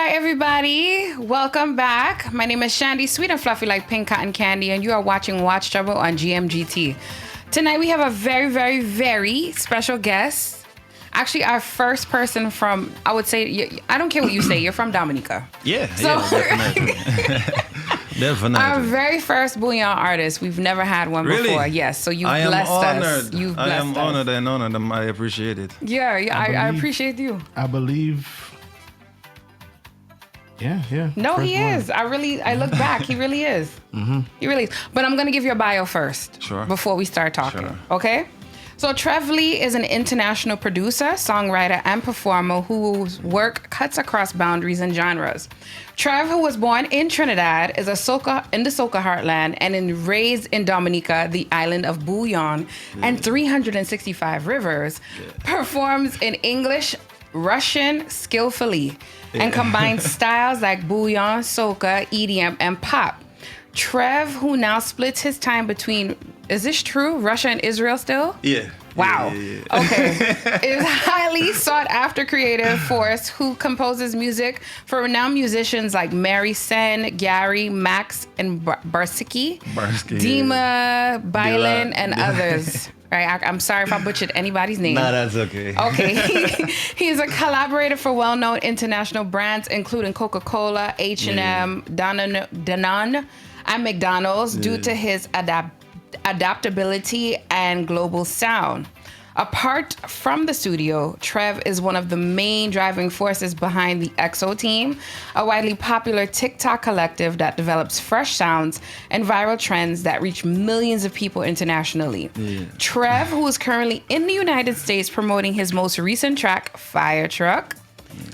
Hi, everybody. Welcome back. My name is Shandy, sweet and fluffy like pink cotton candy, and you are watching Watch Chubble on GMGT. Tonight, we have a very, very, very special guest. Actually, our first person from, I would say, I don't care what you say, you're from Dominica. Yeah, definitely. Definitely. Our very first Bouyon artist. We've never had one before. Yes, so you've blessed us. You've blessed us. I am honored and honored. I appreciate it. Yeah, I appreciate you. I believe. Yeah. No, he is. I look back. He really is. Mm-hmm. He really is. But I'm going to give your bio first. Sure. Before we start talking. Sure. Okay? So Trev is an international producer, songwriter, and performer whose work cuts across boundaries and genres. Trev, who was born in Trinidad, is in the soca heartland and raised in Dominica, the island of Bouyon, and 365 rivers, performs in English, Russian skillfully, and combines styles like bouyon, soca, EDM, and pop. Trev, who now splits his time between, is this true, Russia and Israel still? Yeah. Wow. Yeah. Okay. Is highly sought after creative force who composes music for renowned musicians like Mary Sen, Gary, Max, and Barsiki, Dima, Bylin, and others. Right, I'm sorry if I butchered anybody's name. Nah, that's okay. Okay, he is a collaborator for well-known international brands, including Coca-Cola, H&M, Danone, and McDonald's, due to his adaptability and global sound. Apart from the studio, Trev is one of the main driving forces behind the EXO team, a widely popular TikTok collective that develops fresh sounds and viral trends that reach millions of people internationally. Yeah. Trev, who is currently in the United States promoting his most recent track, Fire Truck,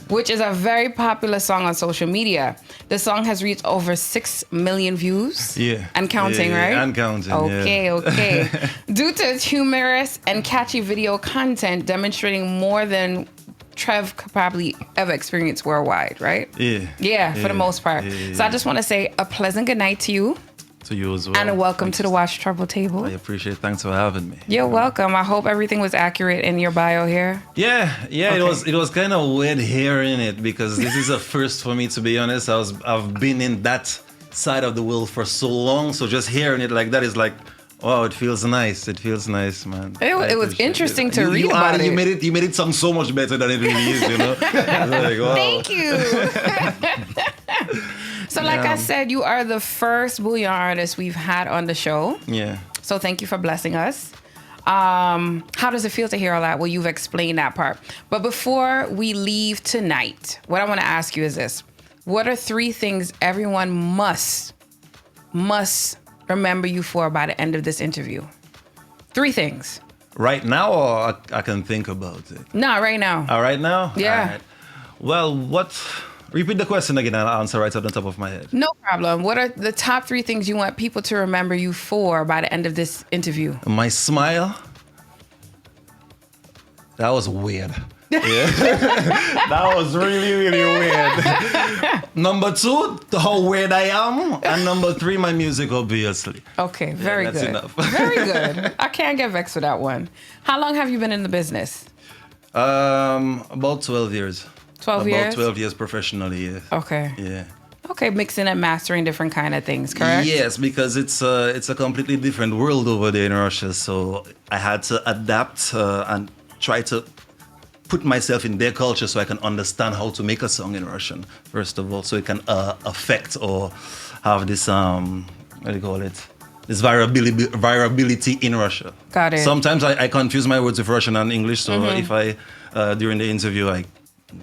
which is a very popular song on social media. The song has reached over 6 million views. Yeah. And counting, right? And counting, Okay. Due to its humorous and catchy video content demonstrating more than Trev could probably ever experience worldwide, right? Yeah, for the most part. So I just want to say a pleasant good night to you. To you as well. And welcome to the Watch Trouble table. I appreciate it. Thanks for having me. You're welcome. I hope everything was accurate in your bio here. Yeah. Okay. It was kind of weird hearing it because this is a first for me, to be honest. I've been in that side of the world for so long, so just hearing it like that is like, wow, it feels nice. It feels nice, man. It was interesting to read about it. You made it sound so much better than it really is, you know? Like, wow. Thank you. So like I said, you are the first Bouyon artist we've had on the show. Yeah. So thank you for blessing us. How does it feel to hear all that? Well, you've explained that part. But before we leave tonight, what I want to ask you is this. What are 3 things everyone must remember you for by the end of this interview? 3 things. Right now, or I can think about it? No, right now. Right now? Yeah. All right. Well, repeat the question again and I'll answer right on the top of my head. No problem. What are the top 3 things you want people to remember you for by the end of this interview? My smile. That was weird. Yeah. That was really, really weird. Number 2, how weird I am. And number 3, my music, obviously. Okay, very that's good. Enough. Very good. I can't get vexed with that one. How long have you been in the business? About 12 years. 12 years? About 12 years professionally, yeah. Okay. Yeah. Okay, mixing and mastering different kind of things, correct? Yes, because it's a completely different world over there in Russia. So I had to adapt and try to put myself in their culture so I can understand how to make a song in Russian, first of all, so it can affect or have this, what do you call it? This variability in Russia. Got it. Sometimes I confuse my words with Russian and English, so if I, during the interview, I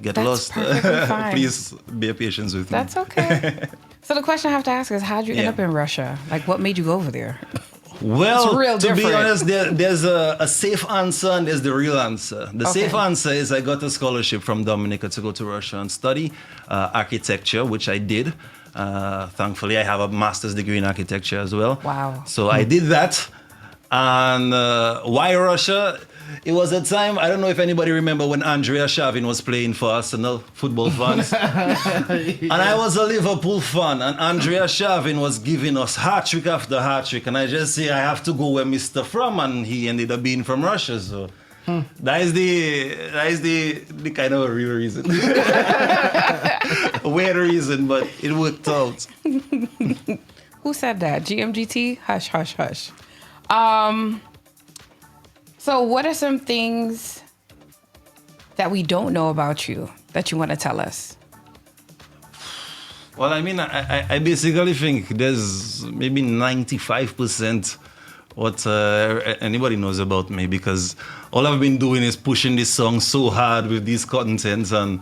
get lost. Fine. Please be patient with me. That's okay. So the question I have to ask is, how'd you end up in Russia? Like, what made you go over there? Well, to be honest, there's a safe answer and there's the real answer. The safe answer is I got a scholarship from Dominica to go to Russia and study architecture, which I did. Thankfully, I have a master's degree in architecture as well. Wow. So I did that. And why Russia? It was a time, I don't know if anybody remember when Andrea Shavin was playing for Arsenal, football fans. And I was a Liverpool fan, and Andrea Shavin was giving us hat-trick after hat-trick. And I just say, I have to go where Mr. from, and he ended up being from Russia. So that is the kind of real reason weird reason, but it worked out. Who said that? GMGT? Hush, hush, hush. So what are some things that we don't know about you that you want to tell us? Well, I mean, I basically think there's maybe 95% what anybody knows about me, because all I've been doing is pushing this song so hard with these contents, and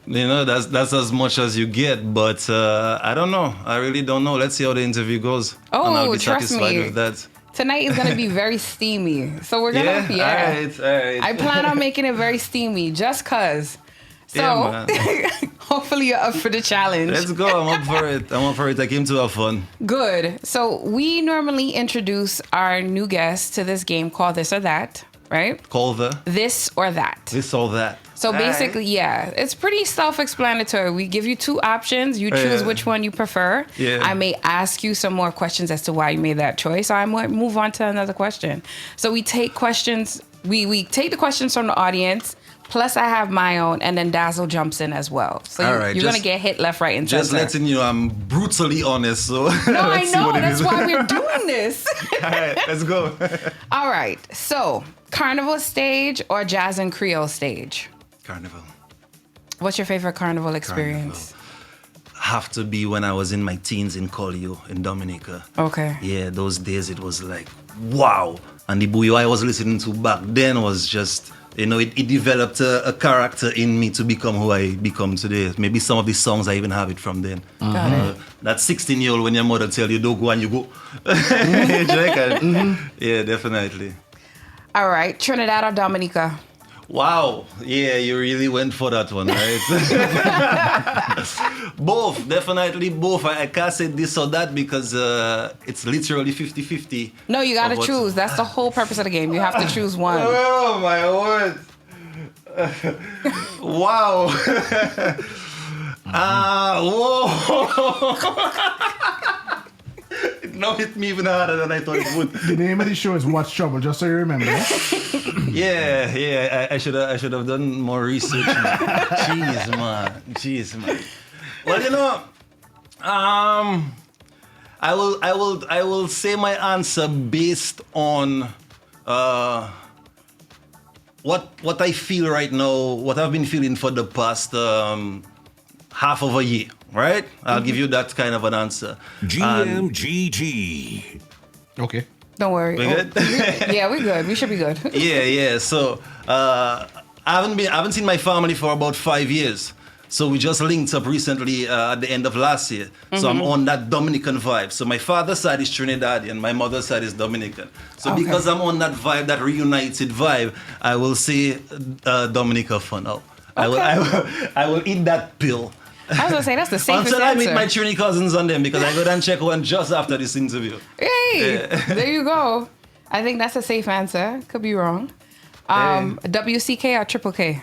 that's as much as you get. But I don't know. I really don't know. Let's see how the interview goes. Oh, and I'll be trust satisfied me. with that. Tonight is going to be very steamy. So we're going to, All right. I plan on making it very steamy just cause. So hopefully you're up for the challenge. Let's go. I'm up for it. I came to have fun. Good. So we normally introduce our new guests to this game called This or That, right? Call the This or That. this or that. So basically, it's pretty self-explanatory. We give you two options. You choose which one you prefer. Yeah. I may ask you some more questions as to why you made that choice. Or I might move on to another question. So we take questions. We take the questions from the audience. Plus, I have my own, and then Dazzle jumps in as well. So you're going to get hit left, right, and center. Just letting you know, I'm brutally honest. So no, I know. That's why we're doing this. All right, let's go. All right. So, Carnival stage or Jazz and Creole stage? Carnival. What's your favorite Carnival experience? Have to be when I was in my teens in Collio in Dominica. Okay. Yeah, those days it was like, wow. And the Bouyon I was listening to back then was just, it developed a character in me to become who I become today. Maybe some of the songs I even have it from then. Got it. That 16-year-old when your mother tell you don't go and you go. Yeah, definitely. All right. Trinidad or Dominica? Wow. Yeah, you really went for that one, right? Both. Definitely both. I can't say this or that because it's literally 50-50. No, you got to choose. That's the whole purpose of the game. You have to choose one. Oh, my word. Wow. Whoa. It now hit me even harder than I thought it would. The name of the show is Watch Chubble, just so you remember. Yeah. I should have done more research, man. Jeez, man. Well, I will say my answer based on what I feel right now, what I've been feeling for the past half of a year. Right? I'll give you that kind of an answer. GMGT. Okay. Don't worry. We good? Yeah, we're good. We should be good. Yeah. So I haven't seen my family for about 5 years. So we just linked up recently at the end of last year. So I'm on that Dominican vibe. So my father's side is Trinidadian, my mother's side is Dominican. So because I'm on that vibe, that reunited vibe, I will say Dominica for now. Okay. I will eat that pill. I was gonna say that's the safest Until I answer. meet my Trini cousins on them, because I go down and check one just after this interview. Hey, there you go. I think that's a safe answer. Could be wrong. WCK or Triple K?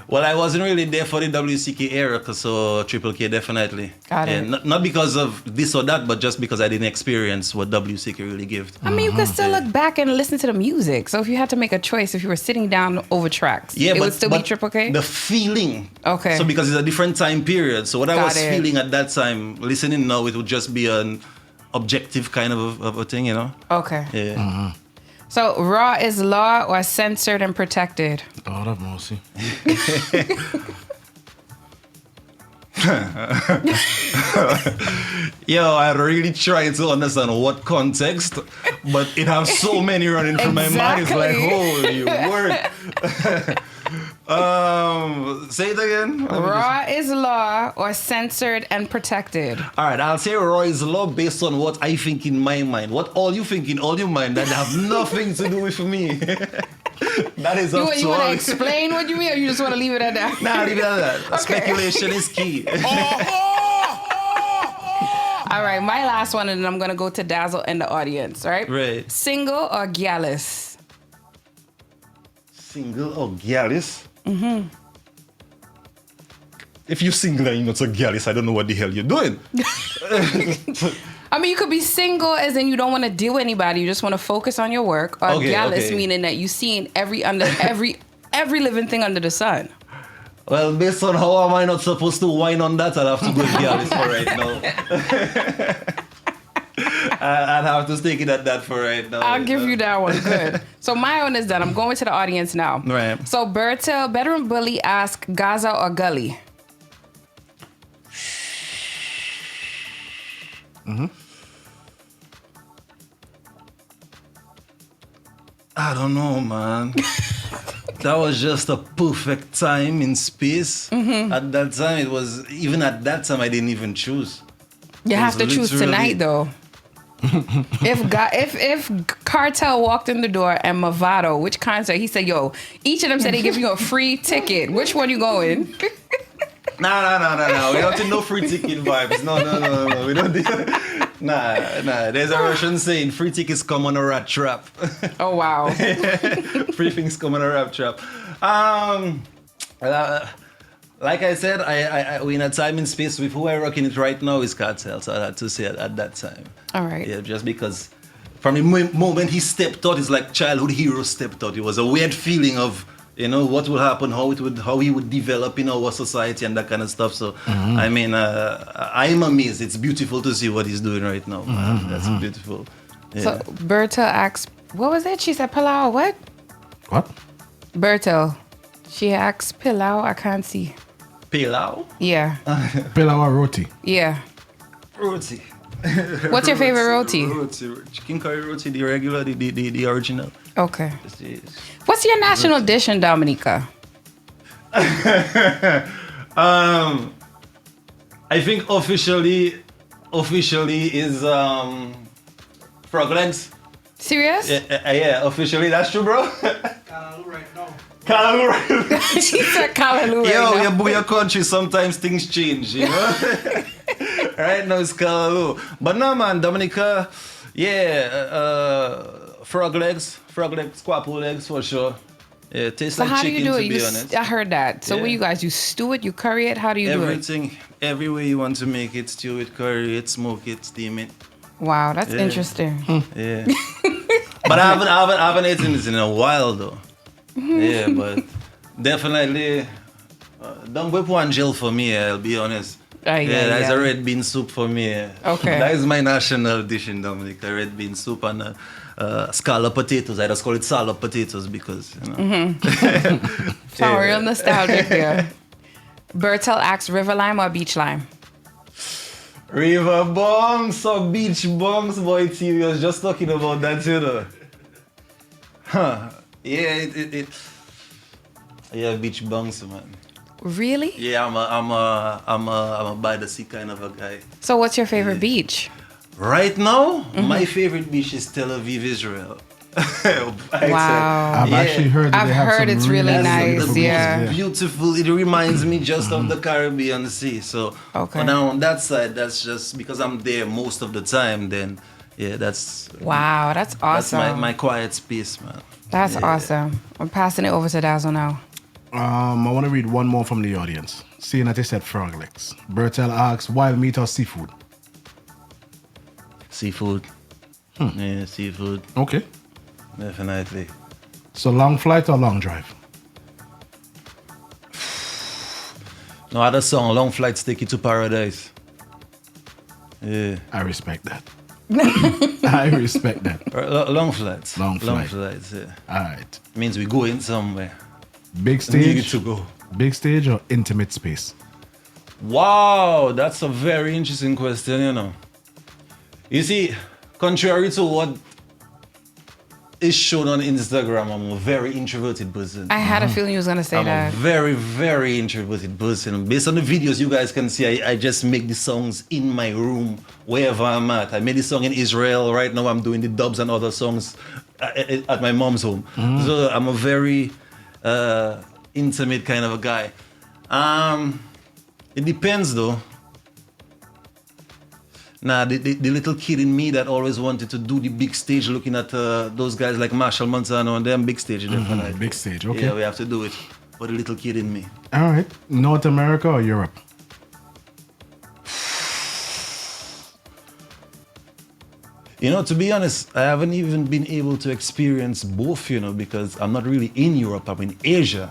Well, I wasn't really there for the WCK era, so Triple K definitely. Got it. Not because of this or that, but just because I didn't experience what WCK really gave. I mean, you could still look back and listen to the music. So if you had to make a choice, if you were sitting down over tracks, it would still be Triple K? The feeling. Okay. So because it's a different time period. So what I was Got it. feeling at that time, listening now, it would just be an objective kind of a thing, Okay. Yeah. So raw is law or censored and protected? God have mercy. Yo, I really try to understand what context, but it has so many running through my mind. It's like, holy word. Say it again. Raw is law or censored and protected? All right, I'll say raw is law based on what I think in my mind. What all you think in all your mind that have nothing to do with me. That is up to You want all. to explain what you mean, or you just want to leave it at that? Nah, leave it at that. Okay. Speculation is key. All right, my last one, and then I'm going to go to Dazzle and the audience, right? Right. Single or gallus? Single or gallus? Mm-hmm. If you're single and you're not a gallus, I don't know what the hell you're doing. I mean, you could be single as in you don't want to deal with anybody. You just want to focus on your work. Or gallus, meaning that you seeing every living thing under the sun. Well, based on how am I not supposed to whine on that, I'll have to go with Gallus for right now. I'd have to stick it at that for right now. I'll give you that one. Good. So my own is done. I'm going to the audience now. Right. So Bertel, Bedroom Bully asked Gaza or Gully? I don't know, man. That was just a perfect time in space. At that time, it was, even at that time, I didn't even choose. You It have to was choose literally- tonight, though. if Cartel walked in the door and Movado, which concert? He said, "Yo, each of them said they give you a free ticket. Which one you going?" No. We don't do no free ticket vibes. No. We don't do Nah. There's a Russian saying, free tickets come on a rat trap. Oh wow. Free things come on a rat trap. Like I said, we're in a time and space with who I'm rocking it right now is Cartel. So I had to say it at that time. All right. Yeah, just because from the moment he stepped out, it's like childhood hero stepped out. It was a weird feeling of, what will happen, how he would develop in our society and that kind of stuff. So, I mean, I'm amazed. It's beautiful to see what he's doing right now, man. That's beautiful. Yeah. So Bertel asked, what was it? She said Pilau. What? What? Bertel. She asked Pilau. I can't see. Pilau? Yeah. Pilau or roti? Yeah. Roti. What's your favorite roti? Roti. Chicken curry roti, the regular, the original. Okay. Yes. What's your national dish in Dominica? I think officially is frog legs. Serious? Yeah, officially. That's true, bro. Callaloo right now. Callaloo right now. She said Callaloo Yo, right your now. Bouyon country, sometimes things change, Right now it's Callaloo. But no, man, Dominica, frog legs, squapple legs for sure. Yeah, tastes So like how do chicken, you do to it? be honest. I heard that. So what Yeah. you guys, you stew it, you curry it? How do you do it? Everything, every way you want to make it, stew it, curry it, smoke it, steam it. Wow, that's Yeah. interesting. Yeah. But I haven't eaten this in a while though. Yeah, but definitely don't whip one gel for me, I'll be honest. That's a red bean soup for me. Okay. That is my national dish in Dominica, red bean soup and scallop potatoes. I just call it scallop potatoes because, Sound real nostalgic here. Bertel asks river lime or beach lime? River bombs or beach bombs, boy, T, we was just talking about that, Yeah, yeah, beach bombs, man. Really? Yeah, I'm a by the sea kind of a guy. So what's your favorite beach? Right now, my favorite beach is Tel Aviv, Israel. Wow. I've actually heard that I've they have heard some it's really That's nice, the yeah. most beautiful. It reminds me just of the Caribbean Sea. So Okay. now on that side, that's just because I'm there most of the time. Then, yeah, that's Wow, that's awesome. That's my quiet space, man. That's Yeah. awesome. I'm passing it over to Dazzle now. I want to read one more from the audience. Seeing that they said frog legs. Bertel asks, wild meat or seafood? Seafood. Yeah, seafood. Okay. Definitely. So long flight or long drive? No other song, Long Flights Take You to Paradise. Yeah. I respect that. I respect that. Long flights. Long flight. flights, yeah. All right. Means we going somewhere. Big Need stage. to go. Big stage or intimate space? Wow, that's a very interesting question, You see, contrary to what is shown on Instagram, I'm a very introverted person. I had a feeling you was gonna say I'm a that. very, very introverted person. Based on the videos you guys can see, I just make the songs in my room, wherever I'm at. I made this song in Israel. Right now I'm doing the dubs and other songs at my mom's home. So I'm a very intimate kind of a guy. It depends though. Nah, the little kid in me that always wanted to do the big stage, looking at those guys like Marshall Montano and them big stage. Definitely. Big stage, okay. Yeah, we have to do it for the little kid in me. All right. North America or Europe? To be honest, I haven't even been able to experience both, because I'm not really in Europe, I'm in Asia.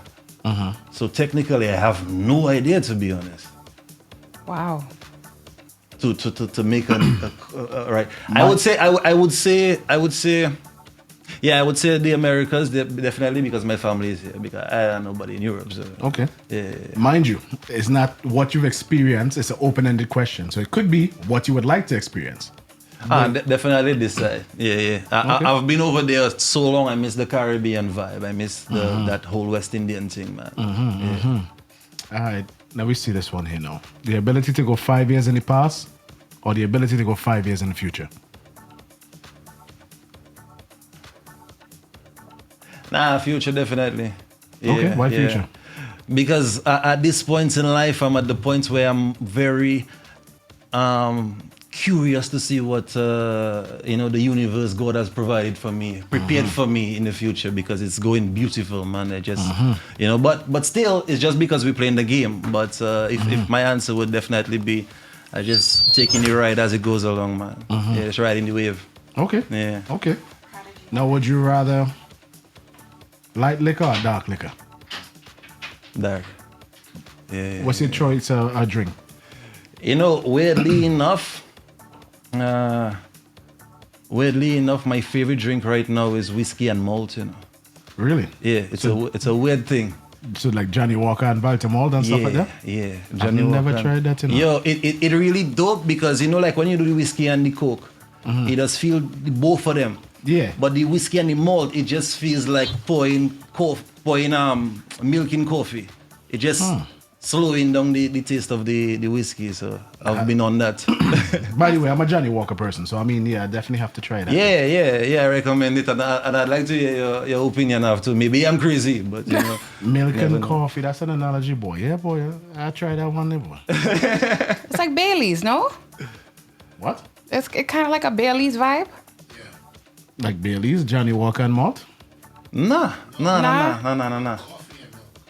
So technically, I have no idea, to be honest. Wow. To make right. I would say yeah, I would say the Americas definitely, because my family is here, because I have nobody in Europe. So. Okay. Yeah. Mind you, it's not what you've experienced, it's an open-ended question. So it could be what you would like to experience. Definitely this side. Yeah. I've been over there so long, I miss the Caribbean vibe. I miss that whole West Indian thing, man. All right, now we see this one here now. The ability to go 5 years in the past or the ability to go 5 years in the future? Nah, future definitely. Yeah, Okay, why future? Because at this point in life, I'm at the point where I'm very curious to see what the universe, God has provided for me, prepared for me in the future, because it's going beautiful, man. I just but still, it's just because we're playing the game. But if my answer would definitely be, I just taking the ride as it goes along, man. Yeah, just riding the wave. Okay. Yeah. Okay. Now, would you rather light liquor or dark liquor? Dark. Yeah. What's your choice a drink? Weirdly enough, my favorite drink right now is whiskey and malt. Really? Yeah, it's a weird thing. So like Johnny Walker and Baltimore and stuff like that? Yeah. I've never tried that. Yo, it really dope, because like when you do the whiskey and the coke, it does feel both of them. Yeah. But the whiskey and the malt, it just feels like pouring milk in coffee. It just slowing down the taste of the whiskey. So I've been on that. By the way, I'm a Johnny Walker person, so I mean, yeah, I definitely have to try that. Yeah, I recommend it, and I'd like to hear your opinion after. Maybe I'm crazy, but Milk and coffee, that's an analogy, boy. Yeah, boy, I try that one, boy. It's like Bailey's, no? What? It's kind of like a Bailey's vibe. Like Bailey's, Johnny Walker and malt? Nah. Yeah.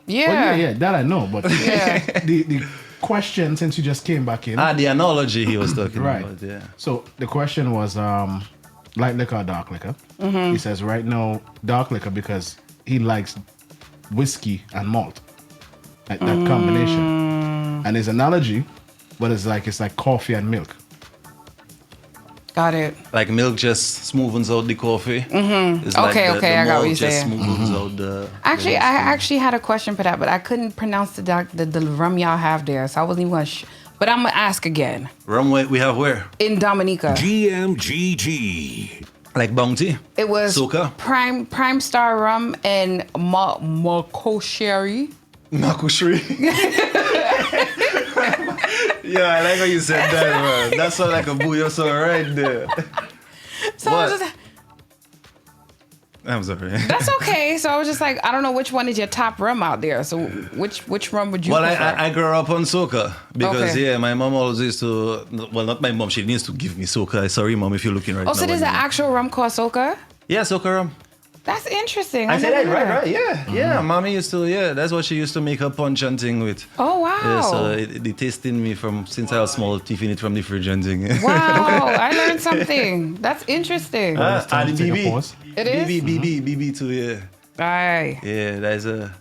Yeah, that I know, but Yeah. the question, since you just came back in. The analogy he was talking Right. about, yeah. So the question was light liquor or dark liquor? He says right now dark liquor because he likes whiskey and malt. Like that combination. And his analogy, but it's like coffee and milk. Got it. Like milk just smoothens out the coffee. It's Okay, like I got what you're just saying. smoothens out the. Actually, I actually had a question for that, but I couldn't pronounce the rum y'all have there, so I wasn't even going to. But I'm going to ask again. Rum we have where? In Dominica. GMGT. Like Bounty? It was Soca? Prime Star rum and Marco Sherry. Makushri. Yeah, I like how you said that, man. That sounds like a Bouyon song right there. So What? I was just, I'm sorry. that's okay. So I was just like, I don't know which one is your top rum out there. So which rum would you Well, prefer? I grew up on soca because, Okay. my mom always used to, well, not my mom, she needs to give me soca. Sorry, mom, if you're looking right now. so there's an actual rum called Soca? Yeah, soca rum. That's interesting. I I said never that, knew right, yeah. Mommy used to, that's what she used to make her punch and thing with. Oh, wow. Yeah, so it tasted me since I was small, tiffing it from the fridge and thing. Wow, I learned something. That's interesting. It's time to take a BB. pause. It is? BB too, yeah. Aye. Yeah, that's a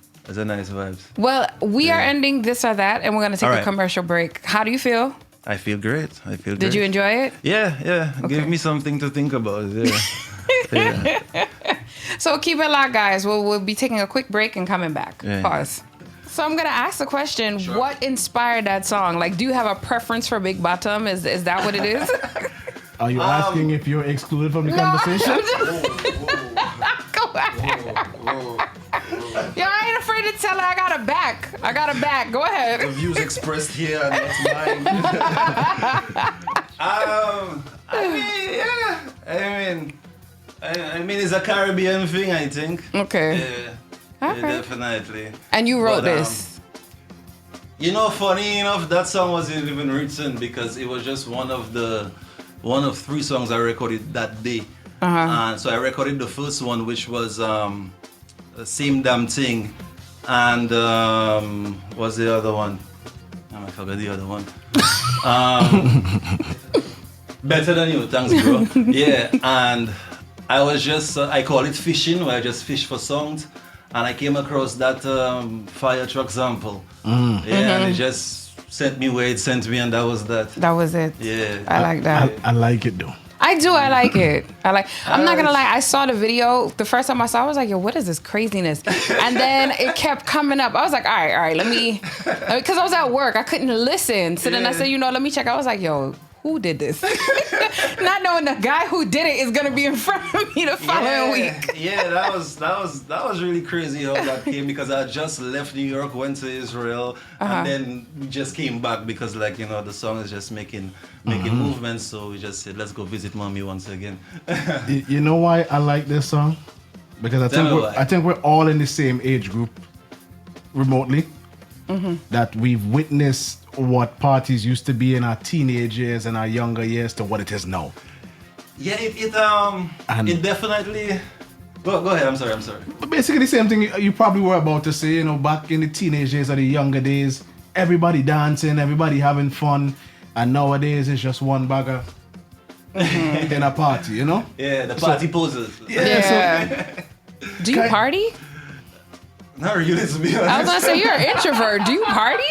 nice vibes. Well, we are ending this or that, and we're going to take All a right. commercial break. How do you feel? I feel great. Did you enjoy it? Yeah. Give me something to think about. Yeah. Yeah. So keep it locked, guys. We'll be taking a quick break and coming back. Yeah. Pause. So I'm gonna ask the question: what inspired that song? Like, do you have a preference for Big Bottom? Is that what it is? Are you asking if you're excluded from the conversation? Go ahead. Yo, I ain't afraid to tell her I got a back. Go ahead. The views expressed here are not mine. I mean, it's a Caribbean thing, I think. Okay. Yeah, Okay. definitely. And you wrote But, this. Funny enough, that song wasn't even written because it was just one of 3 songs I recorded that day. And so I recorded the first one, which was Same Damn Thing, and what's the other one? I forgot the other one. Better Than You, thanks, bro. Yeah, and I was just, I call it fishing, where I just fish for songs. and I came across that fire truck sample. Mm. Yeah, and it just sent me where it sent me, and that was that. That was it. Yeah. I like that. I like it though. I do. I like it. I'm not gonna lie. I saw the video the first time I saw it. I was like, yo, what is this craziness? And then it kept coming up. I was like, all right, let me, because I was at work. I couldn't listen. So then I said, let me check. I was like, yo, who did this? Not knowing the guy who did it is gonna be in front of me the following week. Yeah, that was really crazy how that came, because I just left New York, went to Israel, and then we just came back because the song is just making movements. So we just said, let's go visit mommy once again. You know why I like this song? Because I think we're all in the same age group remotely. That we've witnessed what parties used to be in our teenage years and our younger years to what it is now. Yeah, it definitely. Go ahead. I'm sorry. But basically the same thing you probably were about to say. Back in the teenage days or the younger days, everybody dancing, everybody having fun, and nowadays it's just one bagger in a party. Yeah, the party poses. Yeah. Do you party? Not really, to be honest. I was gonna say you're an introvert. Do you party?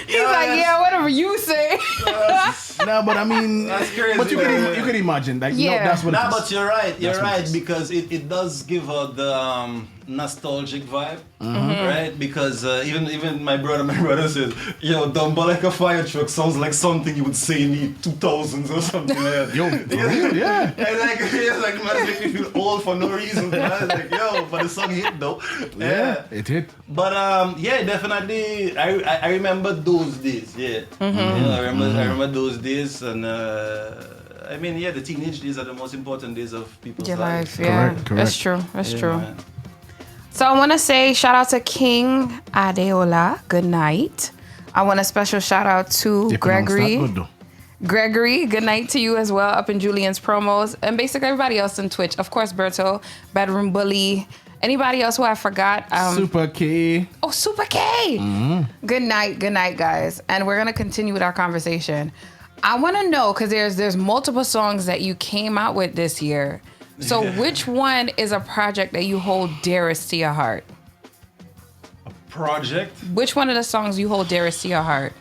He's like, yeah, whatever you say. No, but I mean, that's crazy. But you can imagine, that's what. Nah, but you're right. You're right, because it does give out the nostalgic vibe, right? Because even my brother said, "Yo, Dumbo like a fire truck sounds like something you would say in the 2000s or something." Like Yo, yeah. And like, man, make me feel old for no reason. Man. I was like, yo, but the song hit though. Yeah, it hit. But definitely, I remember those days. Yeah, I remember those days, and the teenage days are the most important days of people's life. Yeah, correct. That's true. That's true. Man. So I want to say shout out to King Adeola. Good night. I want a special shout out to Gregory. Gregory, good night to you as well, up in Julian's promos, and basically everybody else on Twitch. Of course, Berto, Bedroom Bully, anybody else who I forgot. Super K. Oh, Super K. Good night, guys. And we're gonna continue with our conversation. I want to know, because there's multiple songs that you came out with this year. So which one is a project that you hold dearest to your heart? A project? Which one of the songs you hold dearest to your heart?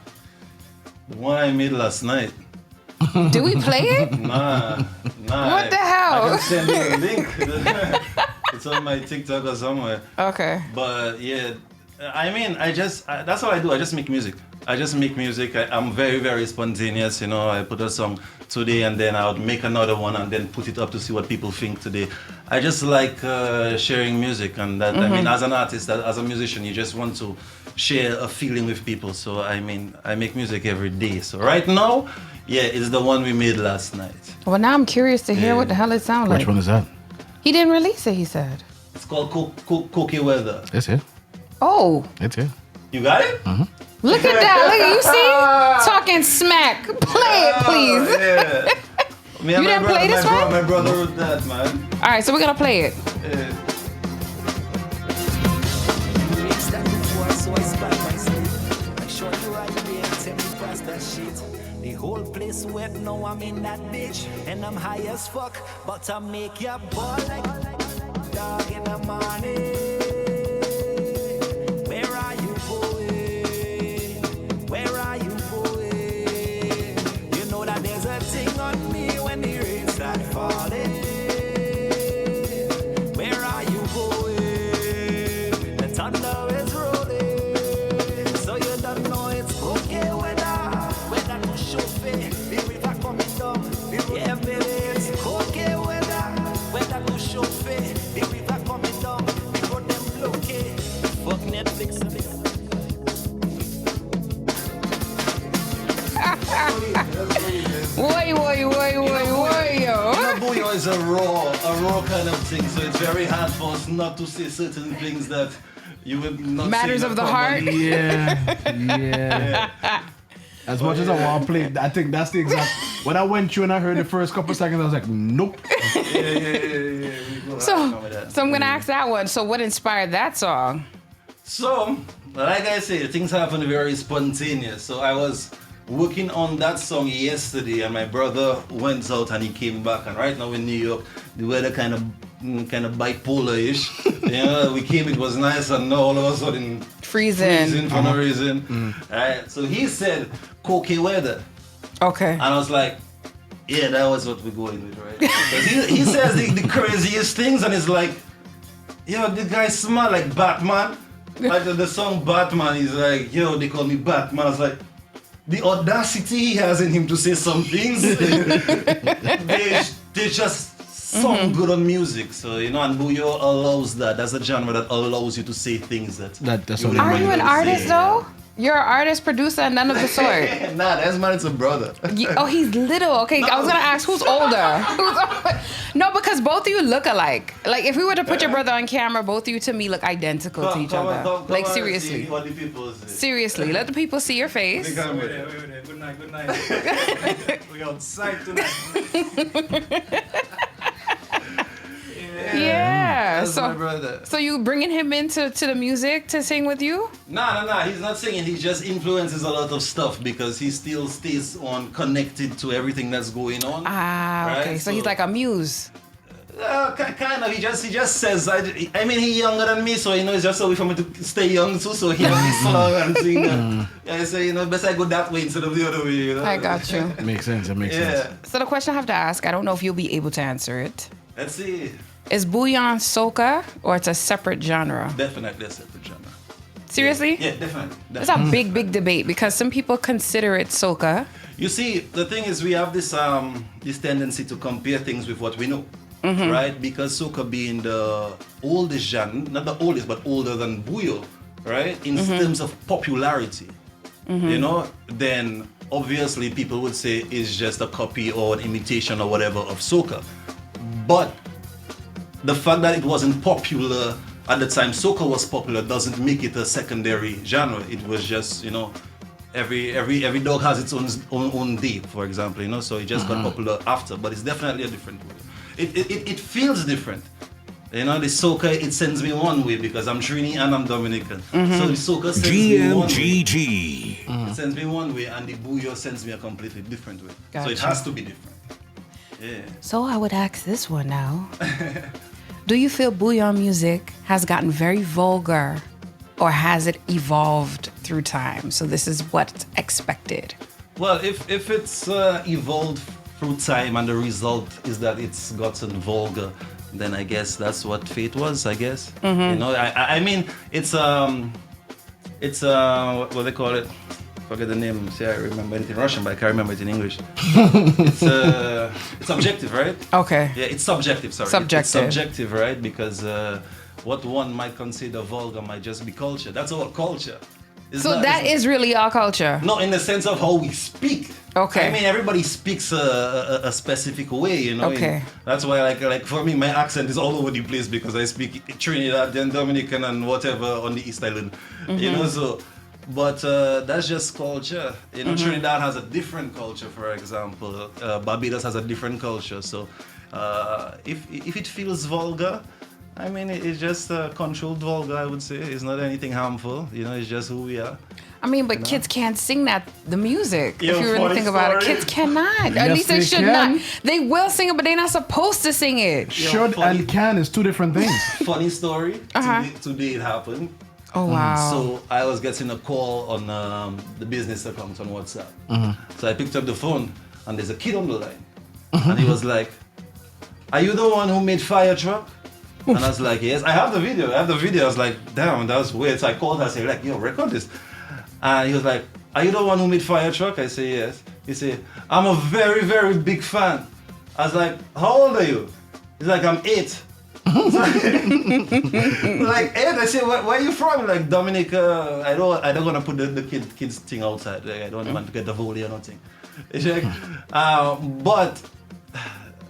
The one I made last night. Do we play it? Nah. What the hell? I can send you a link. It's on my TikTok or somewhere. Okay. But yeah, that's what I do. I just make music. I'm very, very spontaneous. I put a song today and then I would make another one and then put it up to see what people think today. I just like sharing music, and that, as an artist, as a musician, you just want to share a feeling with people. So I make music every day. So right now, it's the one we made last night. Well, now I'm curious to hear what the hell it sounds like. Which one is that? He didn't release it, he said. It's called Cookie Weather. It's here. Oh. It's here. You got it? Look at that. Look at you see? Talking smack. Play it, please. Yeah. You didn't play this one? My brother wrote that, man. All right, so we're going to play it. The whole place wet, now I'm in that bitch, and I'm high as fuck, but I make ya ball like dog in the morning. Where are you going? Where are you going? You know that there's a thing on me when the rain start falling. Where are you going? The thunder is rolling, so you don't know it's okay weather to show faith. The river coming down, yeah baby, it's okay weather to show faith. The river coming down, before them blockade. Fuck Netflix. Woi, yo. Bouyon is a raw kind of thing, so it's very hard for us not to say certain things that you would not Matters say of the heart. Yeah. As much as I want to play, I think that's the exact. When I went through and I heard the first couple seconds, I was like, nope. Yeah. So I'm going to ask that one. So what inspired that song? So, like I say, things happen very spontaneous. So I was working on that song yesterday, and my brother went out and he came back. And right now in New York, the weather kind of kind of bipolar-ish. You know, we came, it was nice, and now all of a sudden Freezing. for no reason. Right? So he said, "Cocky weather," Okay. and I was like, "Yeah, that was what we're going with, right?" Because he says the craziest things, and it's like, "Yo, the guy smell like Batman." Like the song Batman, he's like, "Yo, they call me Batman." I was like, the audacity he has in him to say some things, they just sound good on music. So, you know, and Bouyon allows that. That's a genre that allows you to say things that's what Are you an artist though? You're an artist, producer, and none of the sort. Nah, that's man, it's a brother. Oh, he's little. Okay, I was gonna ask who's older. No, because both of you look alike. Like if we were to put your brother on camera, both of you to me look identical to each other. Like seriously. What the people say. Seriously, let the people see your face. They come with Wait it. there. Good night. We outside tonight. Yeah. That's my brother. So you bringing him into the music to sing with you? Nah. He's not singing. He just influences a lot of stuff because he still stays on connected to everything that's going on. Ah, okay. Right? So he's like a muse. Kind of. He just says. I mean, he's younger than me, so you know, it's just a way for me to stay young too. So he has this song and sing. Yeah, so you know, best I go that way instead of the other way. You know? I got you. Makes sense. It makes Yeah. sense. So the question I have to ask, I don't know if you'll be able to answer it. Let's see. Is Bouyon soca or it's a separate genre? Definitely a separate genre. Seriously? Yeah, definitely. It's a big debate because some people consider it soca. You see, the thing is, we have this this tendency to compare things with what we know, right? Because soca being the oldest genre, not the oldest, but older than Bouyon, right? In terms of popularity, you know, then obviously people would say it's just a copy or an imitation or whatever of soca. But the fact that it wasn't popular at the time soca was popular doesn't make it a secondary genre. It was just, you know, every dog has its own day, for example, you know, so it just got popular after, but it's definitely a different way. It feels different. You know, the soca, it sends me one way because I'm Trini and I'm Dominican. So the soca sends me one way. GMGT. It sends me one way and the Bouyon sends me a completely different way. So it Gotcha. has to be different. Yeah. So I would ask this one now. Do you feel Bouyon music has gotten very vulgar or has it evolved through time? So this is what's expected. Well, if it's evolved through time and the result is that it's gotten vulgar, then I guess that's what fate was, I guess. You know, I mean, it's what they call it? Forget the name. See, I remember it in Russian, but I can't remember it in English. It's objective, right? Okay. Yeah, it's subjective. Sorry, Subjective. It's subjective, right? Because what one might consider vulgar might just be culture. That's our culture. It's So not- that it's- is really our culture. no, in the sense of how we speak. Okay. I mean, everybody speaks a specific way, you know. Okay. and that's why, like for me, my accent is all over the place because I speak Trinidadian, Dominican, and whatever on the East Island, you know. So, but that's just culture. You know, Trinidad has a different culture, for example. Barbados has a different culture. So, if it feels vulgar, I mean, it's just controlled vulgar, I would say. It's not anything harmful. You know, it's just who we are. I mean, but kids can't sing the music. Yeah, if you really funny think about it, story. kids cannot. At Yes, least they they should can. not. They will sing it, but they're not supposed to sing it. Should funny. and can is two different things. Funny story. Today it happened. Oh wow. So I was getting a call on the business account on WhatsApp. So I picked up the phone and there's a kid on the line. And he was like, "Are you the one who made Fire Truck?" And I was like, "Yes, I have the video. I was like, "Damn, that was weird." So I called her, I said, like, "Yo, record this." And he was like, "Are you the one who made Fire Truck?" I say, "Yes." He said, "I'm a very, very big fan." I was like, "How old are you?" He's like, "I'm 8." Like 8? I say, where are you from? Like, Dominica, I don't want to put the kids thing outside. Like, I don't want to get the volley or nothing. It's like, but,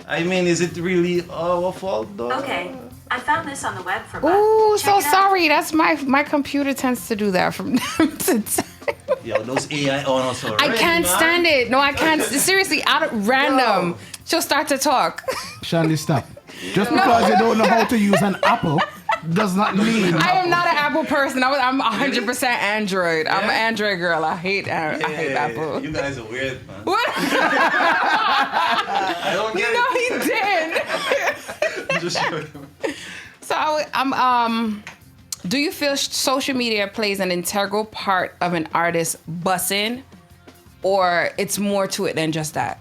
I mean, is it really our fault though? Okay, I found this on the web for Buck. Ooh, Check so it out. sorry. That's my computer tends to do that from time to time. Yo, those AI on us already, I can't man. stand it. No, I can't. Seriously, out of random, Yo. she'll start to talk. Shandy, stop. Just because you don't know how to use an Apple does not mean. I am not an Apple person. I'm 100% Android. I'm an Android girl. I hate Apple. You guys are weird, man. What? I don't get No, it. he didn't. just show you. So do you feel social media plays an integral part of an artist bussing, or it's more to it than just that?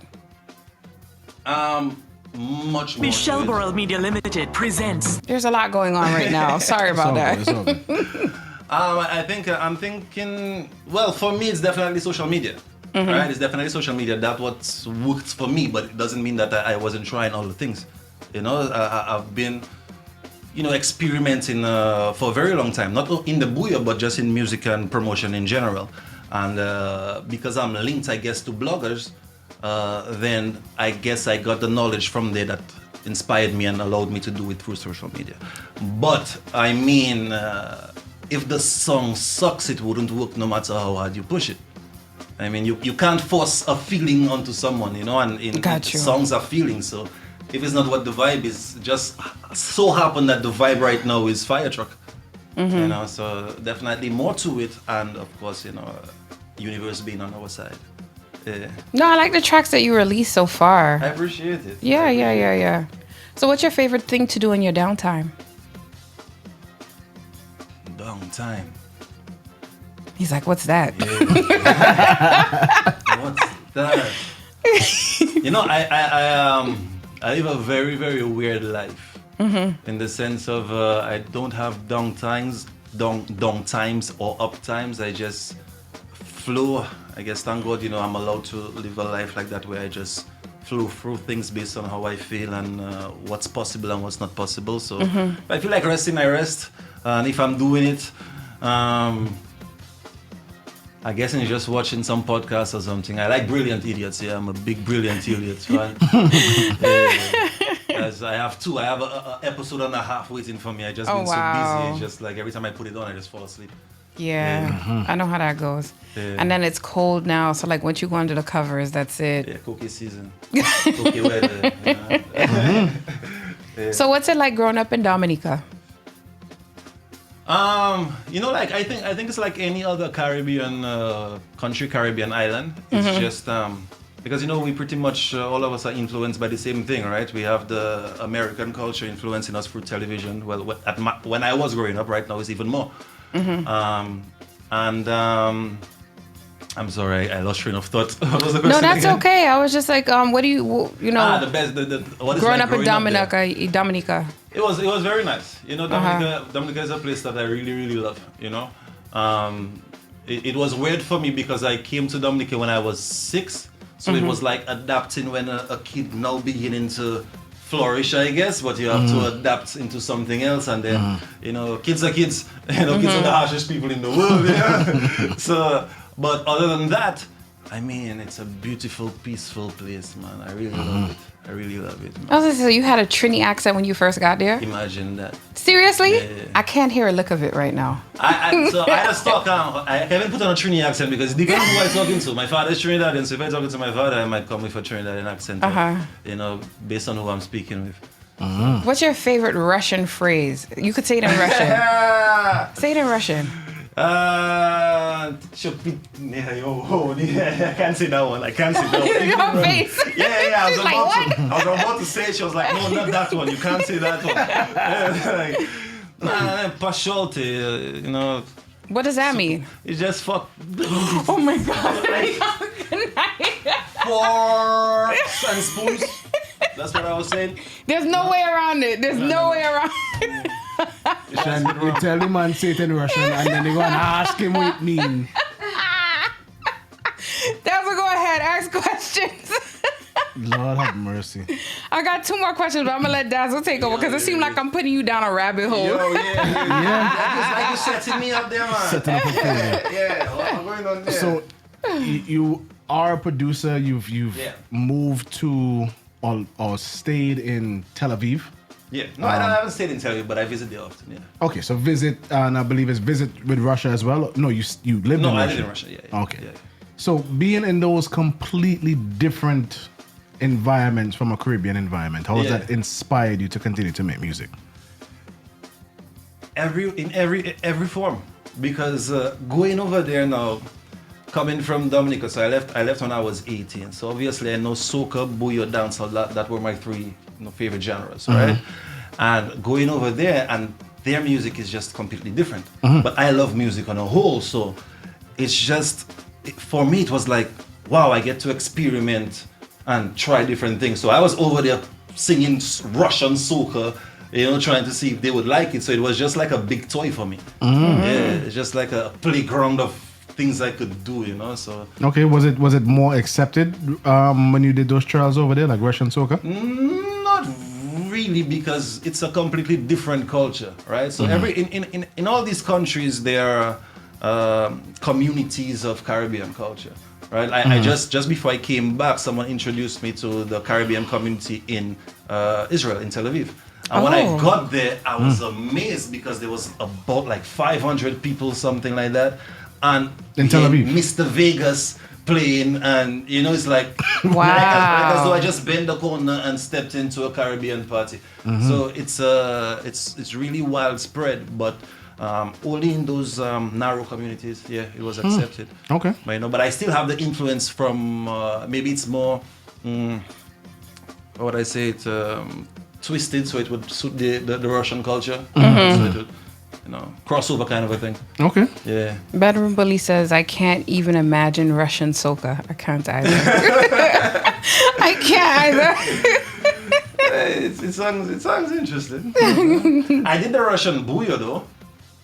Much more. Michelle World Media Limited presents. There's a lot going on right now. Sorry about that. It's all good. I think I'm thinking. Well, for me, it's definitely social media. Right? It's definitely social media. That's what works for me, but it doesn't mean that I wasn't trying all the things. You know, I've been, experimenting for a very long time. Not in the Bouyon, but just in music and promotion in general. And because I'm linked, I guess, to bloggers, then I guess I got the knowledge from there that inspired me and allowed me to do it through social media. But I mean, if the song sucks, it wouldn't work no matter how hard you push it. I mean, you can't force a feeling onto someone, and Got you. songs are feelings. So if it's not what the vibe is, just so happen that the vibe right now is Fire Truck. So definitely more to it, and of course, universe being on our side. Yeah. No, I like the tracks that you released so far. I appreciate it. Yeah. So what's your favorite thing to do in your downtime? Downtime. He's like, what's that? What's that? I live a very, very weird life. In the sense of I don't have down times or up times. I just flow. I guess, thank God, I'm allowed to live a life like that, where I just flow through things based on how I feel and what's possible and what's not possible. So if I feel like resting, I rest. And if I'm doing it, I guess I'm just watching some podcast or something. I like Brilliant Idiots. Yeah, I'm a big Brilliant Idiots fan. I have two. I have an episode and a half waiting for me. I just been so busy. It's just like every time I put it on, I just fall asleep. Yeah, I know how that goes. Yeah. And then it's cold now, so like once you go under the covers, that's it. Yeah, cookie season. Cookie weather. So what's it like growing up in Dominica? I think it's like any other Caribbean Caribbean island. It's just because we pretty much all of us are influenced by the same thing, right? We have the American culture influencing us through television. Well, when I was growing up, right now it's even more. I'm sorry, I lost train of thought. What was the question No, that's again? okay. I was just like, what do you the best. What is growing like up in growing up there? Dominica? It was very nice. Dominica is a place that I really, really love. It was weird for me because I came to Dominica when I was 6. So it was like adapting when a kid now beginning to flourish, I guess, but you have to adapt into something else. And then, kids are kids. Kids are the harshest people in the world. Yeah? So, but other than that, I mean, it's a beautiful, peaceful place, man. I really love it. I really love it, man. I was gonna say, you had a Trini accent when you first got there? Imagine that. Seriously? Yeah. I can't hear a lick of it right now. I just talk I haven't put on a Trini accent because it depends who I'm talking to. My father is Trinidadian, so if I'm talking to my father, I might come with a Trinidadian accent. Based on who I'm speaking with. What's your favorite Russian phrase? You could say it in Russian. Say it in Russian. I can't say that one. Your face. Yeah. I was, She's like, what? I was about to say it. She was like, no, not that one. You can't say that one. Partiality, What does that mean? It's just fuck. Oh my God. Good night. Forks and spoons. That's what I was saying. There's no way around it. There's no way around it. And you tell the man say it in Russian, and then you go and ask him what it means. Dazzle, go ahead. Ask questions. Lord have mercy. I got 2 more questions, but I'm going to let Dazzle take over because it seems like I'm putting you down a rabbit hole. Yeah. Like you're setting me up there, man. Setting up a failure. Yeah, what's going on there? So, you are a producer. You've moved to or stayed in Tel Aviv. Yeah, no, I haven't stayed in Tel Aviv, but I visit there often. Yeah. Okay, so visit, and I believe it's visit with Russia as well. No, you lived in Russia. No, I lived in Russia. Yeah. Okay. Yeah. So being in those completely different environments from a Caribbean environment, how has that inspired you to continue to make music? Every form, because going over there now, coming from Dominica, so I left when I was 18. So obviously I know soca, bouyon, dancehall. That were my 3 favorite genres, right? and going over there, and their music is just completely different. But I love music on a whole, so it's just, for me, it was like, wow, I get to experiment and try different things. So I was over there singing Russian soca, trying to see if they would like it. So it was just like a big toy for me. Yeah, it's just like a playground of things I could do, so. Okay, was it more accepted when you did those trials over there, like Russian soca? Not really, because it's a completely different culture, right? So in all these countries, there are communities of Caribbean culture, right? I just before I came back, someone introduced me to the Caribbean community in Israel, in Tel Aviv. And when I got there, I was amazed because there was about like 500 people, something like that. And in Tel Aviv, Mr. Vegas playing, and it's like, wow, like as though I just bent the corner and stepped into a Caribbean party. So it's really widespread, but only in those narrow communities, it was accepted. Okay, but I still have the influence from maybe it's more, how would I say it, twisted, so it would suit the Russian culture. So it would, crossover kind of a thing. Okay. Yeah. Bedroom Bully says, I can't even imagine Russian soca. I can't either. I can't either. It sounds interesting. I did the Russian Bouyon though.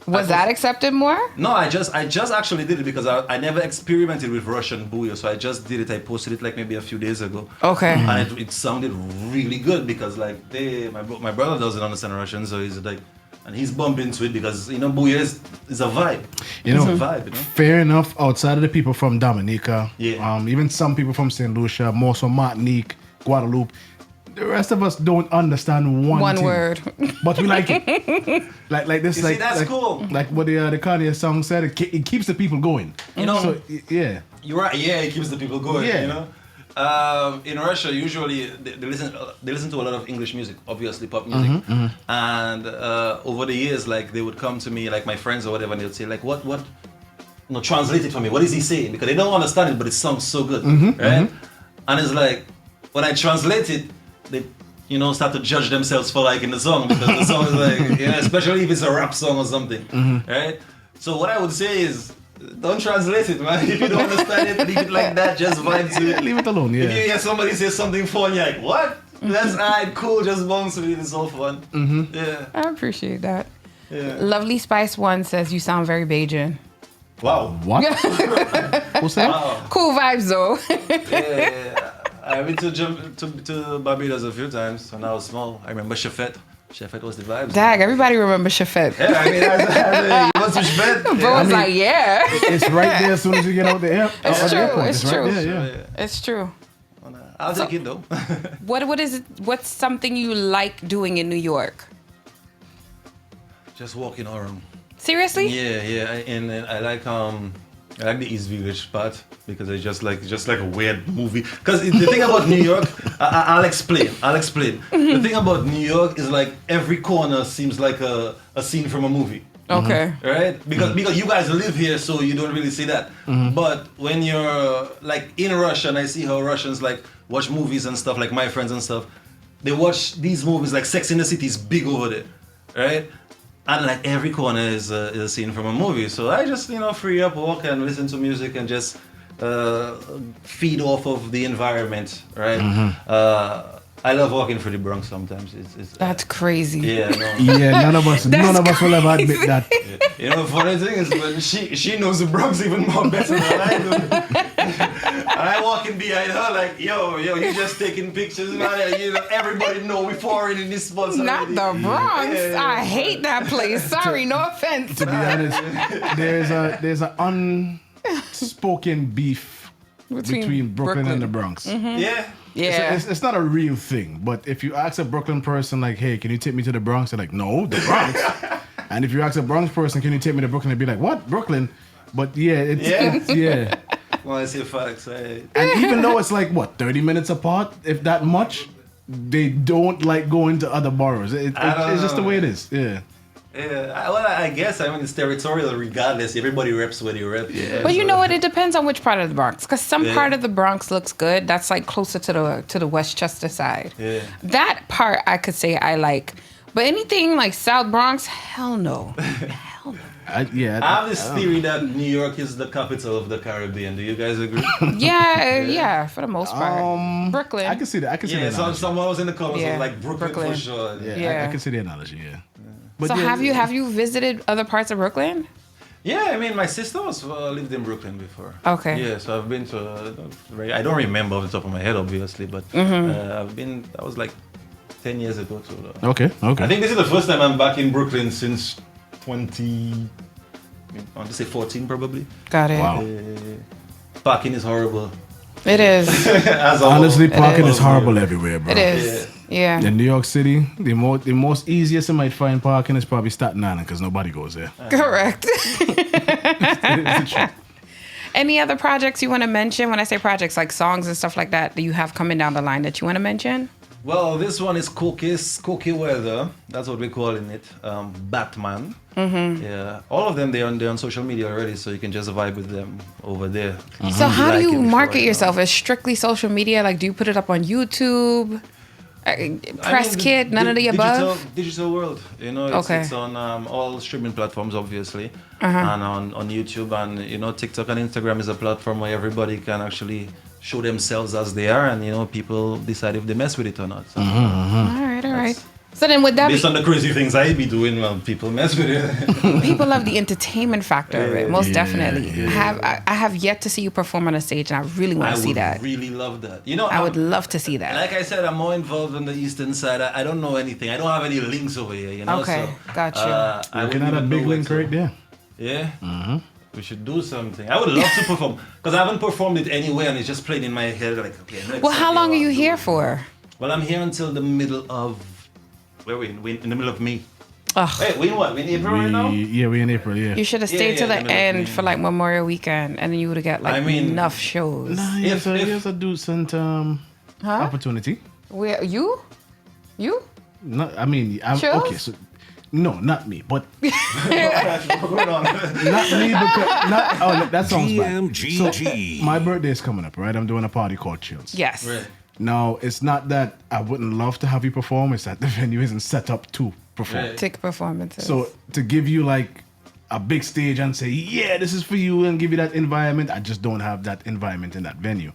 Was that accepted more? No, I just actually did it because I never experimented with Russian Bouyon, so I just did it. I posted it like maybe a few days ago. Okay. And it sounded really good because like my brother doesn't understand Russian, so he's like, and he's bumping into it because Bouyon is a vibe. It's a vibe, Fair enough. Outside of the people from Dominica, Yeah. Even some people from St. Lucia, more so Martinique, Guadeloupe. The rest of us don't understand one thing, word, but we like it. like this, You see, that's cool. Like what the Kanye song said, it keeps the people going. So yeah, You're right. Yeah, it keeps the people going. Yeah. In Russia, usually they listen to a lot of English music, obviously pop music, and over the years, like they would come to me, like my friends or whatever, and they'd say, like, what, translate it for me. What is he saying? Because they don't understand it, but it sounds so good, right? And it's like when I translate it, they start to judge themselves for liking the song because the song is like, especially if it's a rap song or something, right? So what I would say is, don't translate it, man. If you don't understand it, leave it like that. Just vibe to it. Leave it alone. Yeah. If you hear somebody say something fun, you're like, what? That's alright, cool. Just bounce with it. It's all fun. Yeah. I appreciate that. Yeah. Lovely Spice 1 says, you sound very Bajan. Wow. What? What's that? Wow. Cool vibes, though. Yeah. I've been to Barbados a few times when I was small. I remember Chafet. Chafet was the vibes. Dag, everybody remembers Chafet. Yeah, I mean, you want to Chafet? Bo was like, yeah. It's right there as soon as you get out the airport. It's true. It's It's true. right there, yeah. It's true. I'll take it though. What is it? What's something you like doing in New York? Just walking around. Seriously? Yeah. And I like the East Village part because it's just like a weird movie. Because the thing about New York, I'll explain. The thing about New York is like every corner seems like a scene from a movie. Okay. Right? Because you guys live here, so you don't really see that. But when you're like in Russia, and I see how Russians like watch movies and stuff, like my friends and stuff, they watch these movies like Sex in the City is big over there, right? And like every corner is a scene from a movie. So I just free up, walk and listen to music and just feed off of the environment, right? I love walking through the Bronx sometimes. That's crazy. Yeah, no. Yeah, none of us will ever admit that. Yeah. The funny thing is, when she knows the Bronx even more better than I do. And I walking behind her like, yo, you just taking pictures, man. Everybody know we foreign in this spot. Not the Bronx. Yeah. I hate that place. Sorry, no offense. To be honest, there's an unspoken beef between Brooklyn and the Bronx. Yeah. Yeah. It's not a real thing, but if you ask a Brooklyn person like, hey, can you take me to the Bronx? They're like, no, the Bronx. And if you ask a Bronx person, can you take me to Brooklyn? They'd be like, what, Brooklyn? But it's yeah. Well, I say facts. Right? And even though it's like, 30 minutes apart, if that much, they don't like going to other boroughs. It's just the way it is. Yeah. Yeah, I guess it's territorial regardless. Everybody reps where they rep. Yeah. But you know what? It depends on which part of the Bronx. Because some part of the Bronx looks good. That's like closer to the Westchester side. Yeah. That part I could say I like. But anything like South Bronx, hell no. Hell no. I have this theory that New York is the capital of the Caribbean. Do you guys agree? Yeah, for the most part. Brooklyn. I can see that. I can see that. Someone was in the comments Yeah, was like Brooklyn for sure. Yeah, I can see the analogy. Yeah. But So have you visited other parts of Brooklyn? Yeah, I mean, my sister was lived in Brooklyn before. Okay. Yeah, so I've been to. I don't remember off the top of my head, obviously, but I've been. That was like 10 years ago too. Though. Okay. I think this is the first time I'm back in Brooklyn since 20. I want to say 14 probably. Got it. Wow. Parking is horrible. It is. Honestly, parking is horrible everywhere, bro. It is. Yeah. In New York City, the most easiest you might find parking is probably Staten Island because nobody goes there. Correct. Any other projects you want to mention? When I say projects, like songs and stuff like that you have coming down the line that you want to mention? Well, this one is Cookie Weather. That's what we're calling it. Batman. Yeah, all of them they're on social media already, so you can just vibe with them over there. So how do you market before, yourself? As strictly social media? Like, do you put it up on YouTube? Press kit? None of the above? Digital world. You know, it's on all streaming platforms, obviously, and on YouTube, and TikTok and Instagram is a platform where everybody can actually show themselves as they are, and people decide if they mess with it or not. So, All right. So then would that based on the crazy things I be doing, well, people mess with it. people love the entertainment factor of it, most definitely. Yeah. I have yet to see you perform on a stage, and I really want to see that. I would really love that. I would love to see that. Like I said, I'm more involved on the eastern side. I don't know anything. I don't have any links over here, Okay, so, got you. Looking at a big link right there. Yeah? We should do something. I would love to perform, because I haven't performed it anywhere, and it's just played in my head. Like, okay, Well, how long are you here for? Well, I'm here until the middle of... Where are we? We're in the middle of May. Ugh. Wait, we in what? We in April right now? Yeah, we're in April, yeah. You should have stayed to the end for like Memorial Weekend, and then you would have got like enough shows. Nah, here's a decent opportunity. Where you? No, I mean, Shows? okay, so... No, not me, but... What's going on? Not me, because... that sounds GMGT. bad. So, my birthday is coming up, right? I'm doing a party called Chills. Yes. Right. Now, it's not that I wouldn't love to have you perform, it's that the venue isn't set up to perform. Right. Tick performances. So, to give you like a big stage and say, yeah, this is for you, and give you that environment, I just don't have that environment in that venue.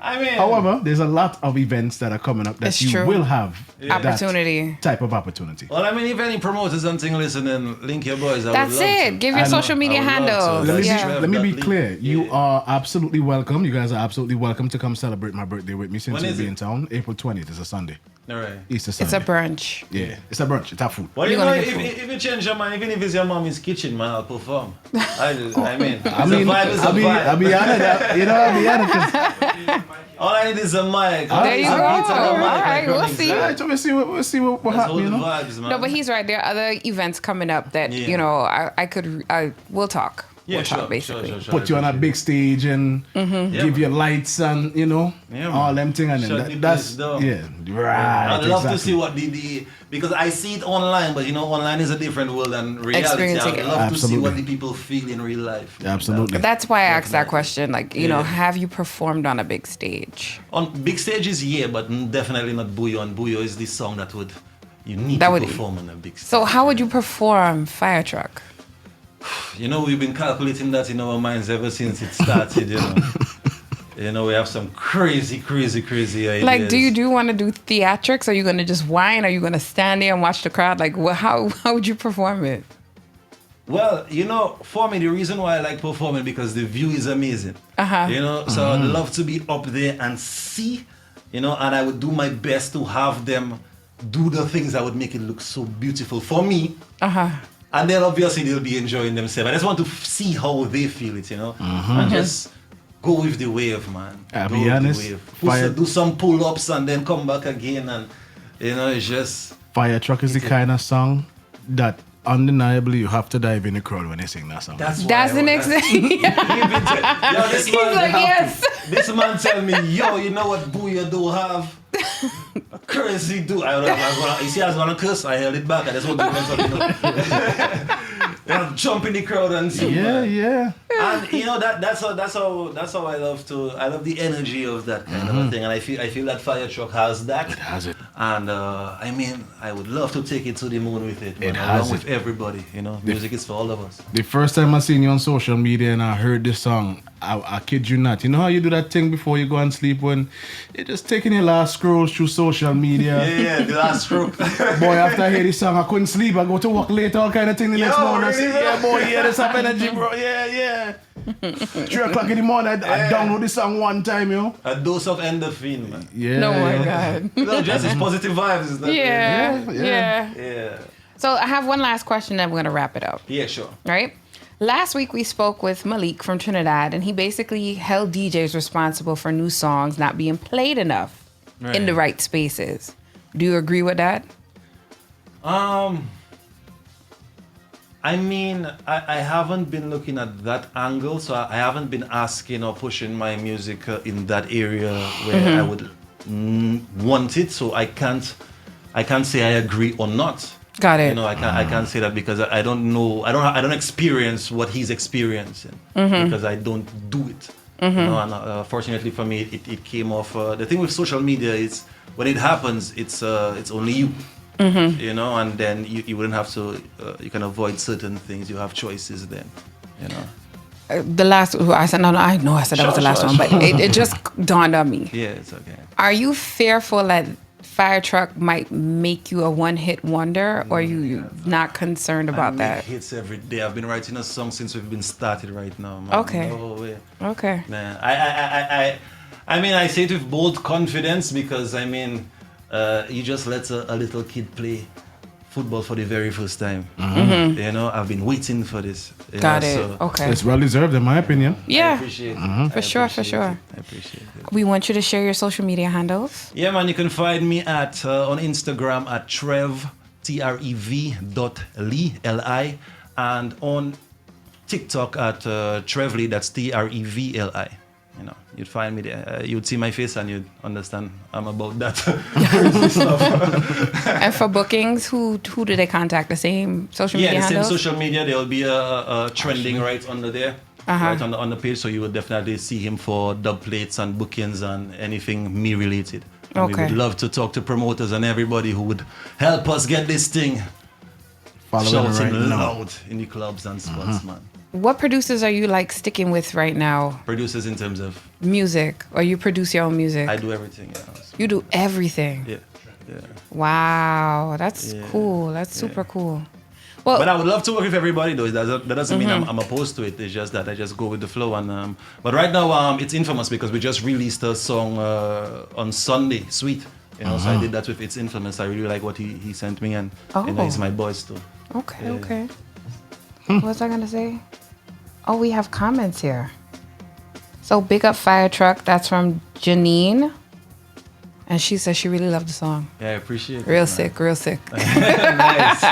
I mean... However, there's a lot of events that are coming up that It's you true. will have that Opportunity. type of opportunity. Well, I mean, if any promoters and thing listening, link your boys. That's it. Give your I know. social media I would love handles. to. Let me be That clear. link. You Yeah. are absolutely welcome. You guys are absolutely welcome to come celebrate my birthday with me since When you'll is be it? in town. April 20th is a Sunday. All right. Easter It's Sunday. a brunch. Yeah, it's a brunch. It's a food. Well, You're you know, gonna get if you change your mind, even if it's your mommy's kitchen, man, I'll perform. I mean, I mean, I'll be honored. You know, I'll be honored. 'Cause- all I need is a mic. There you go. All right, we'll see. All right, so we'll see what Let's happens. hold You the know. vibes, man. No, but he's right. There are other events coming up that we'll talk. Yeah, We'll sure, talk basically. sure. Put you on a big stage and give you lights and Yeah, all man. them things and Shut then the that's place down. right. I'd love exactly. to see what because I see it online, but online is a different world than reality. Experiencing I'd it. love to see what Absolutely. the people feel in real life. Absolutely. That's why I asked that question. Like, Yeah. have you performed on a big stage? On big stages, yeah, but definitely not Bouyon. Bouyon is the song you need That to would- perform on a big stage. So how would you perform Fire Truck? We've been calculating that in our minds ever since it started, we have some crazy ideas. Like, do you want to do theatrics? Are you going to just whine? Are you going to stand there and watch the crowd? Like, how would you perform it? Well, for me, the reason why I like performing because the view is amazing. So I'd love to be up there and see, and I would do my best to have them do the things that would make it look so beautiful for me. And then obviously they'll be enjoying themselves. I just want to see how they feel it, and just go with the wave, man. I'll Go be with the honest, wave. Do some pull-ups and then come back again, and it's just. Fire Truck is the kind of song that undeniably you have to dive in the crowd when they sing that song. That's the next thing. He's like, yes. This man tell me, you know what Bouyon do have? A crazy do. I was gonna curse. I held it back. I just want to do something. They'll jump in the crowd and sing. Yeah. And you know that's how I love the energy of that kind of a thing, and I feel that fire truck has that. It has it. And I mean, I would love to take it to the moon with it, man, It has along it. with everybody. You know, music is for all of us. The first time I seen you on social media and I heard this song, I kid you not. You know how you do that thing before you go and sleep when you're just taking your last scroll through social media. Yeah, the last stroke. Boy, after I hear this song, I couldn't sleep. I go to work later, all kind of thing the next morning. I say, really? yeah, boy, yeah, this have energy, bro. Yeah. 3 o'clock in the morning, I download this song one time, yo. A dose of endorphin, man. Yeah. No, my God. No, just it's positive vibes. Is that Yeah. Yeah. So I have one last question, then we're gonna wrap it up. Yeah, sure. Right? Last week we spoke with Malik from Trinidad, and he basically held DJs responsible for new songs not being played enough in the right spaces. Do you agree with that? I mean, I haven't been looking at that angle, so I haven't been asking or pushing my music in that area where I would want it. So I can't say I agree or not. Got it. You know, I can't say that because I don't know. I don't experience what he's experiencing because I don't do it. You know, and fortunately for me, it came off. The thing with social media is when it happens, it's only you. You know, and then you wouldn't have to. You can avoid certain things. You have choices then. You know. The last, I said, no, I know I said that was the last one, but it just dawned on me. Yeah, it's okay. Are you fearful that Fire Truck might make you a one-hit wonder, or are you not concerned about I that? make hits every day. I've been writing a song since we've been started right now, man. Okay. No way. Okay. Man, I mean, I say it with bold confidence because I mean, you just let a little kid play football for the very first time. You know, I've been waiting for this. You Got know, it. so Okay. It's well deserved, in my opinion. I Yeah. appreciate it. For sure. I appreciate it. We want you to share your social media handles. Yeah, man, you can find me at on Instagram at Trev, Trev.Li, L-I, and on TikTok at Trevli, that's Trevli. You know, you'd find me there. You'd see my face and you'd understand I'm about that crazy stuff. And for bookings, who do they contact? The same social Yeah, media the same handles? social media. There'll be a trending right under there, right on the page. So you will definitely see him for dub plates and bookings and anything me related. And we Okay. would love to talk to promoters and everybody who would help us get this thing Follow him shouting right now. loud in the clubs and spots, man. What producers are you like sticking with right now? Producers in terms of Music, or you produce your own music? I do everything. Yeah. You do everything. Yeah. Wow, that's Yeah. cool. That's super cool. Well, But I would love to work with everybody, though. That doesn't mean I'm opposed to it. It's just that I just go with the flow. And but right now, it's infamous because we just released a song on Sunday, Sweet. You know, so I did that with It's Infamous. I really like what he sent me, and you know, he's my boys too. okay, Yeah. okay. What was I gonna say? Oh, we have comments here. So big up Fire Truck. That's from Janine, and she says she really loved the song. Yeah, I appreciate it. Real man. sick, real sick. Nice.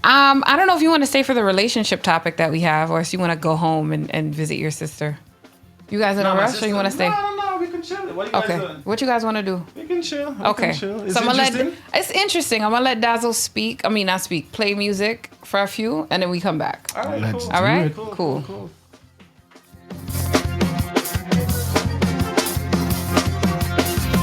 I don't know if you want to stay for the relationship topic that we have, or if you want to go home and visit your sister. You guys in a my rush, or sister- you want to stay? No, we can chill. What are you Okay. guys doing? What you guys want to do? We can chill. We Okay. can chill. Is So it I'm gonna interesting? it's interesting. I'm gonna let Dazzle speak. I mean, not speak. Play music for a few, and then we come back. All right, Let's cool. All right. it. Cool.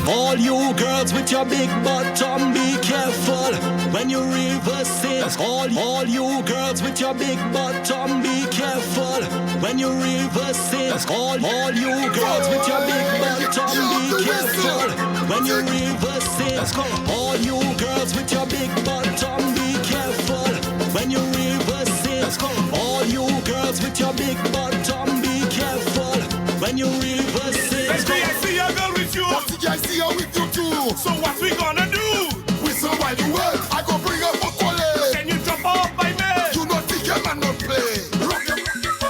All you girls with your big bottom, be careful when you reverse it. All you girls with your big bottom, be careful when you reverse it. All you girls with your big bottom, be careful when you reverse it. All you girls with your big bottom, be careful when you reverse it. All you girls with your big bottom, be careful when you reverse it. Baby, I see a girl with you. I see her with you too. So what we gonna do? We survive the world. I go bring her for quality. Can you jump off by me? You not think your man not play. Rock.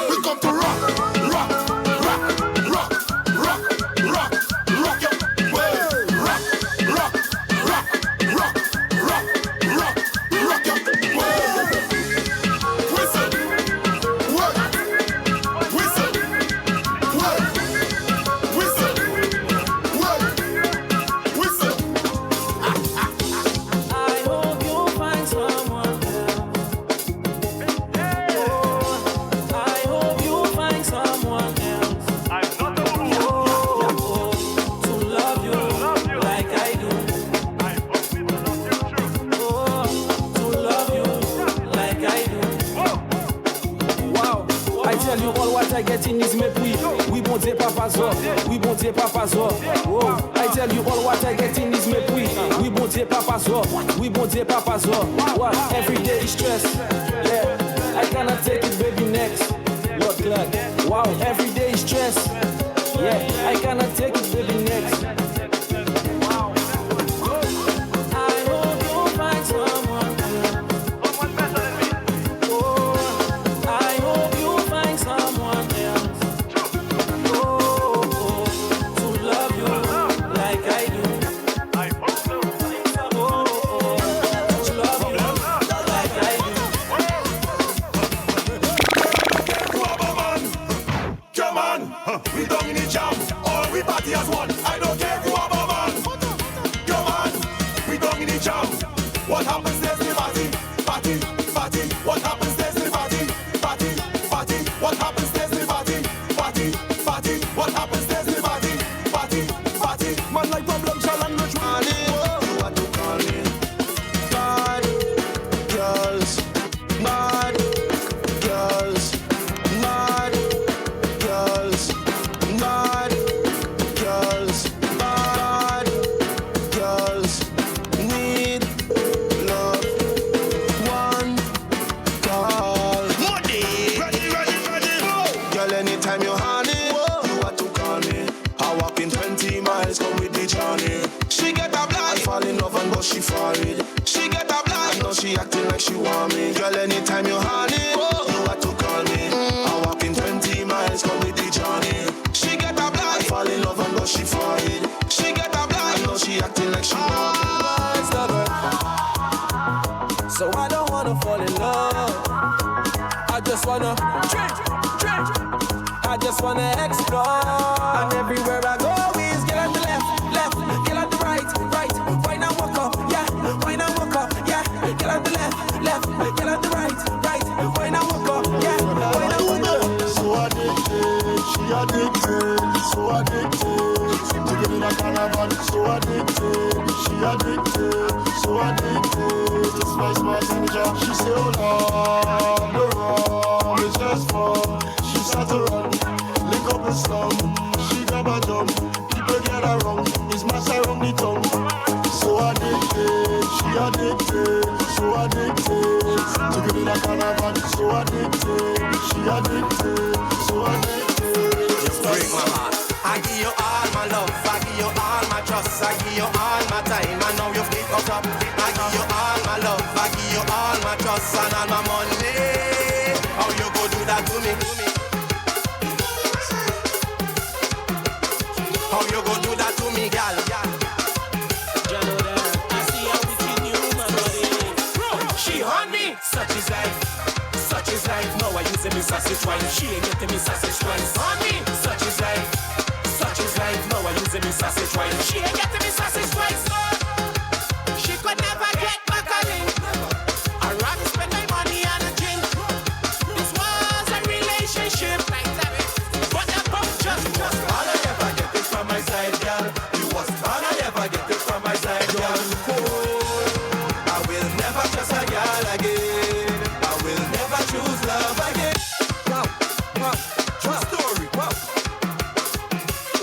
We come to rock. Rock. Rock. Rock. Rock. Rock. Rock your world. Rock. Rock. Rock. Rock. Rock. Rock. Rock your world. Whistle. Work. Whistle. Work. Whistle. Work. Whistle. I hope you find some zo. Oui, bon Dieu, papa zo. Oh, I tell you all what I get in is mépris. Oui, bon Dieu, papa zo. Oui, bon Dieu, papa zo. What? Every day is stress. Yeah, I cannot take it, baby, next. Lord God. Wow, every day is stress. Yeah, I cannot take it, baby, next. As one, I don't care who I'm a man. Come on, we going in the jam. What happens there's the party, party, party. What happens there's the party, party, party. What happens there's the party, party, party. What happens there's the party, party, party. Man like problem challenge which money. What to call me? Bad girls, mad girls, mad girls, mad. Girls, bad girls need love. One call. Money. Ready. Girl, anytime you're honey, you want to call me. I walk in 20 miles, come with the journey. She get a blind, I fall in love and but she fall it. She get a blind, I know she acting like she want me. Girl, anytime you're honey, you want to call me. I walk in 20 miles, come with the journey. She get a blind, I fall in love and but she fall it. She get a blind, I know she acting like she want me. So I don't wanna fall in love. I just wanna drink. I just wanna explore. And everywhere I go is get on the left, get on the right. Why not walk up, yeah. Why not walk up, yeah. Get on the left, get on the right. Why not walk up, yeah. Why not walk up. So addicted, she addicted, so addicted. Taking in a caravan, so addicted, she addicted, so addicted. It's my smart signature. She say, oh Lord, the wrong is just fun. She start to run, lick up the slum. She grab a jump, people get her wrong. It's mash her on the tongue. So addicted, she addicted, so addicted. Taking in a caravan, so addicted, she addicted, so addicted. Just break my heart. I give you all my love, I give you all my trust, I give you all my time, I know you pick us up. I give you all my love, I give you all my trust and all my money. How you go do that to me? How you go do that to me, girl? I see how between you, my body. She on me, such is life. Now I use me sausage wine. She ain't getting me sausage twice. On me, such is life. Now I use me sausage wine. She ain't getting me sausage twice. She could never get back at me. I'd rather spend my money on a drink. This was a relationship, but that pump just all I ever get is from my side, girl. You was all I ever get is from my side, girl. I will never trust a girl again. I will never choose love again. Wow, true story. Wow.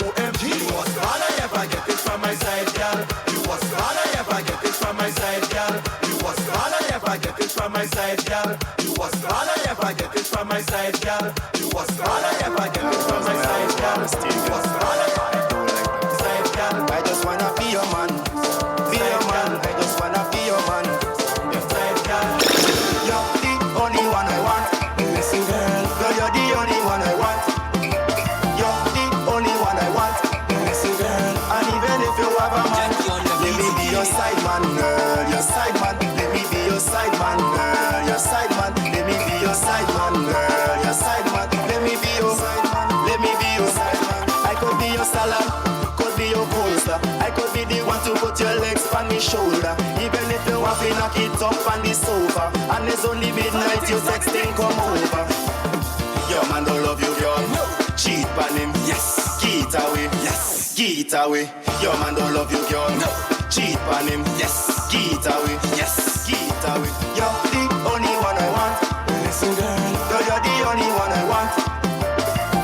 OMG, you was all I ever get is from my side, girl. You was all I ever get is from my side, girl. You was all I ever get is from my side, girl. You was all I ever get is from my side, girl. You was all I ever get is from my side, girl. You was all I ever get side, girl. I just wanna be your man, be your man. I just wanna be your man, your side, girl. You're the only one I want. Listen, girl, you're the only one I want. You're the only one I want. Listen, girl, and even if you have a man, let me be your side man, girl. Your side man, let me be your side man, girl. Your side man, let me be your side man, girl. Your side man, let me be your side man. Let me be your side man. I could be your salad, could be your bolster. I could be the one to put your legs on my shoulder. Even if you want to knock it up on the sofa, and it's only midnight, you texting come over. Your man don't love you, girl. No. Cheat on him. Yes. Get away. Yes. Get away. Your man don't love you, girl. No. Cheat on him. Yes. Get away. Yes. Get away. You're the only one I want. Listen, girl. You're the only one I want.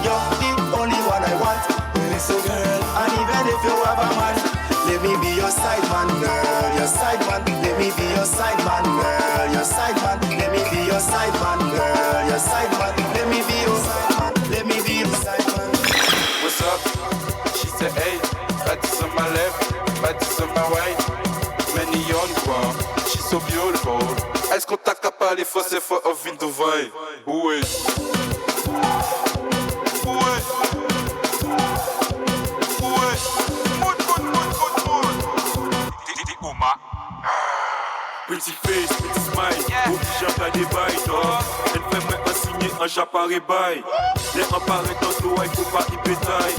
You're the only one I want. Let me be your side man, girl. Your side man. Let me be your side man, girl. Your side man. Let me be your side man, girl. Your side man. Let me be your side man. Let me be your side man. What's up? She said, hey, bâtisse on my left, bâtisse on my right. Many on quoi, she's so beautiful. Est-ce qu'on t'a capable for c'est for a vin do vai? Ouais. Pretty face, pretty smile, obligé à des bails, toi. Elle fait même pas signer un j'apparais bail. Les apparaît dans l'eau, il faut pas y pétaille.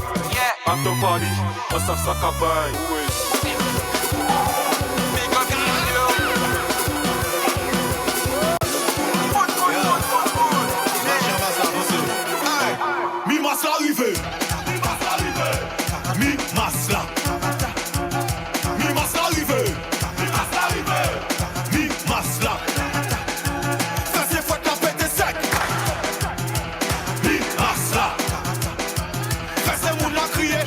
After party, on s'en sac à bail. Mi mas arrivé. Mi mas là. Mi mas arrivé. Mi mas arrivé. Mi mas là. Ça c'est fois qu'à péter sec. Mi mas là. Ça c'est mon la crier.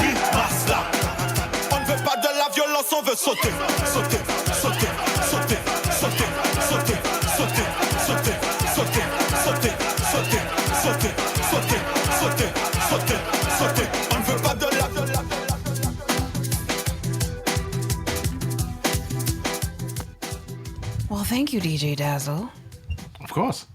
Mi mas là. On ne veut pas de la violence, on veut sauter. Sauter, sauter, sauter, sauter, sauter, sauter, sauter, sauter, sauter, sauter, sauter, sauter, sauter, sauter, sauter. On ne veut pas de la. Well, thank you, DJ Dazzle. Of course.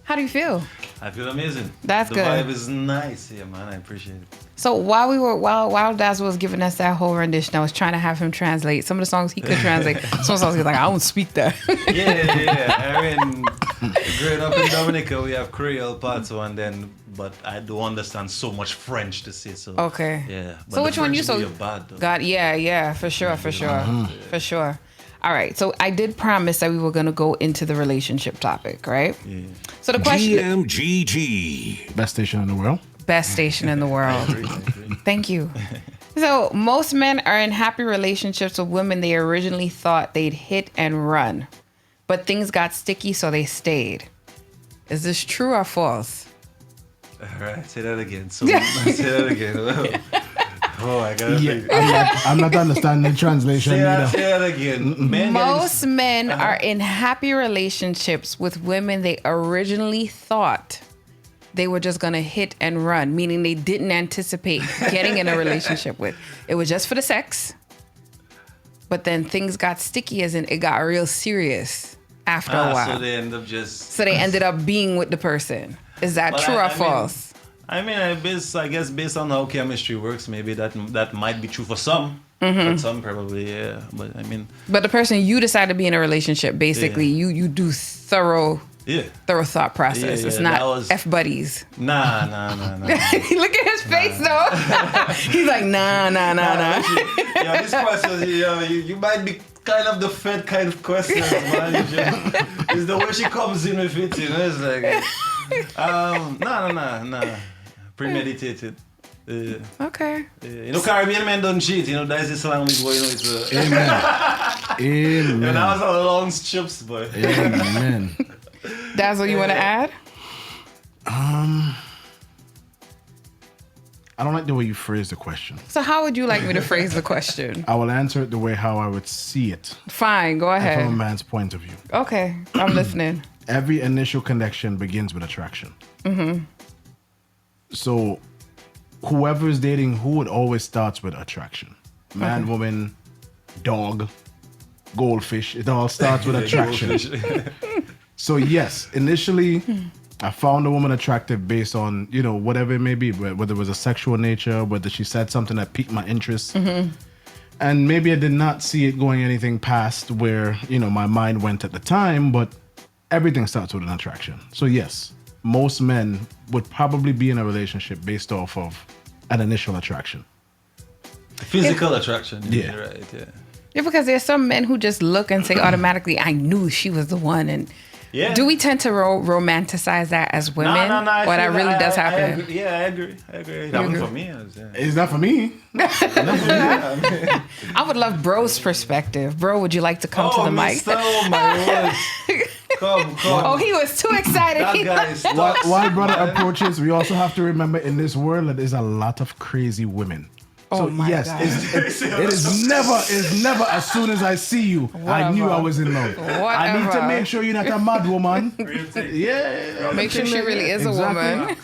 How do you feel? I feel amazing. That's the good. The vibe is nice here, man. I appreciate it. So while Dazzle was giving us that whole rendition, I was trying to have him translate some of the songs he could translate. Some songs he was like, I don't speak that. Yeah. I mean, growing up in Dominica, we have Creole parts one, but I do understand so much French to say so. Okay. Yeah. But So which one you so bad though. got? Yeah, for sure. For sure. All right. So I did promise that we were gonna go into the relationship topic, right? Yeah. So the question. GMGT. Best station in the world. Best station in the world. Thank you. So most men are in happy relationships with women they originally thought they'd hit and run, but things got sticky, so they stayed. Is this true or false? All right, say that again. So say that again. Oh, I gotta think. I'm not understanding the translation either. Say that again. Most men are in happy relationships with women they originally thought they were just gonna hit and run, meaning they didn't anticipate getting in a relationship with. It was just for the sex, but then things got sticky, as in it got real serious after a while. So they end up just. So they ended up being with the person. Is that true or false? I guess based on how chemistry works, maybe that might be true for some. For some, probably, yeah. But I mean. But the person you decide to be in a relationship, basically, you do thorough thought process. It's not F buddies. Nah. Look at his face though. He's like, nah. Yeah, this question, you might be kind of the Fed kind of question, man. It's the way she comes in with it, you know. It's like, nah. Premeditated. Okay. You know, Caribbean men don't cheat. You know, that's this language where, you know, it's Amen. And that was a long strips, boy. Amen. Dazzle, you want to add? I don't like the way you phrase the question. So how would you like me to phrase the question? I will answer it the way how I would see it. Fine, go ahead. From a man's point of view. Okay, I'm listening. Every initial connection begins with attraction. Mm-hmm. So whoever is dating who, it always starts with attraction. Man, woman, dog, goldfish, it all starts with attraction. So yes, initially I found a woman attractive based on, you know, whatever it may be, whether it was a sexual nature, whether she said something that piqued my interest. Mm-hmm. And maybe I did not see it going anything past where, you know, my mind went at the time, but everything starts with an attraction. So yes, most men would probably be in a relationship based off of an initial attraction. Physical attraction. Yeah. Right, yeah. Yeah, because there's some men who just look and say automatically, I knew she was the one. And do we tend to romanticize that as women? No. Or that really does happen? I agree. It happened for me. It's not for me. I would love Bro's perspective. Bro, would you like to come to the mic? Oh my word. Come. Oh, he was too excited. That He- guy is While brother approaches, we also have to remember in this world that there's a lot of crazy women. Oh So my yes, God. it is never as soon as I see you, I knew I was in love. I need to Whatever. make sure you're not a mad woman. Real thing. Yeah. Make sure she really is a woman.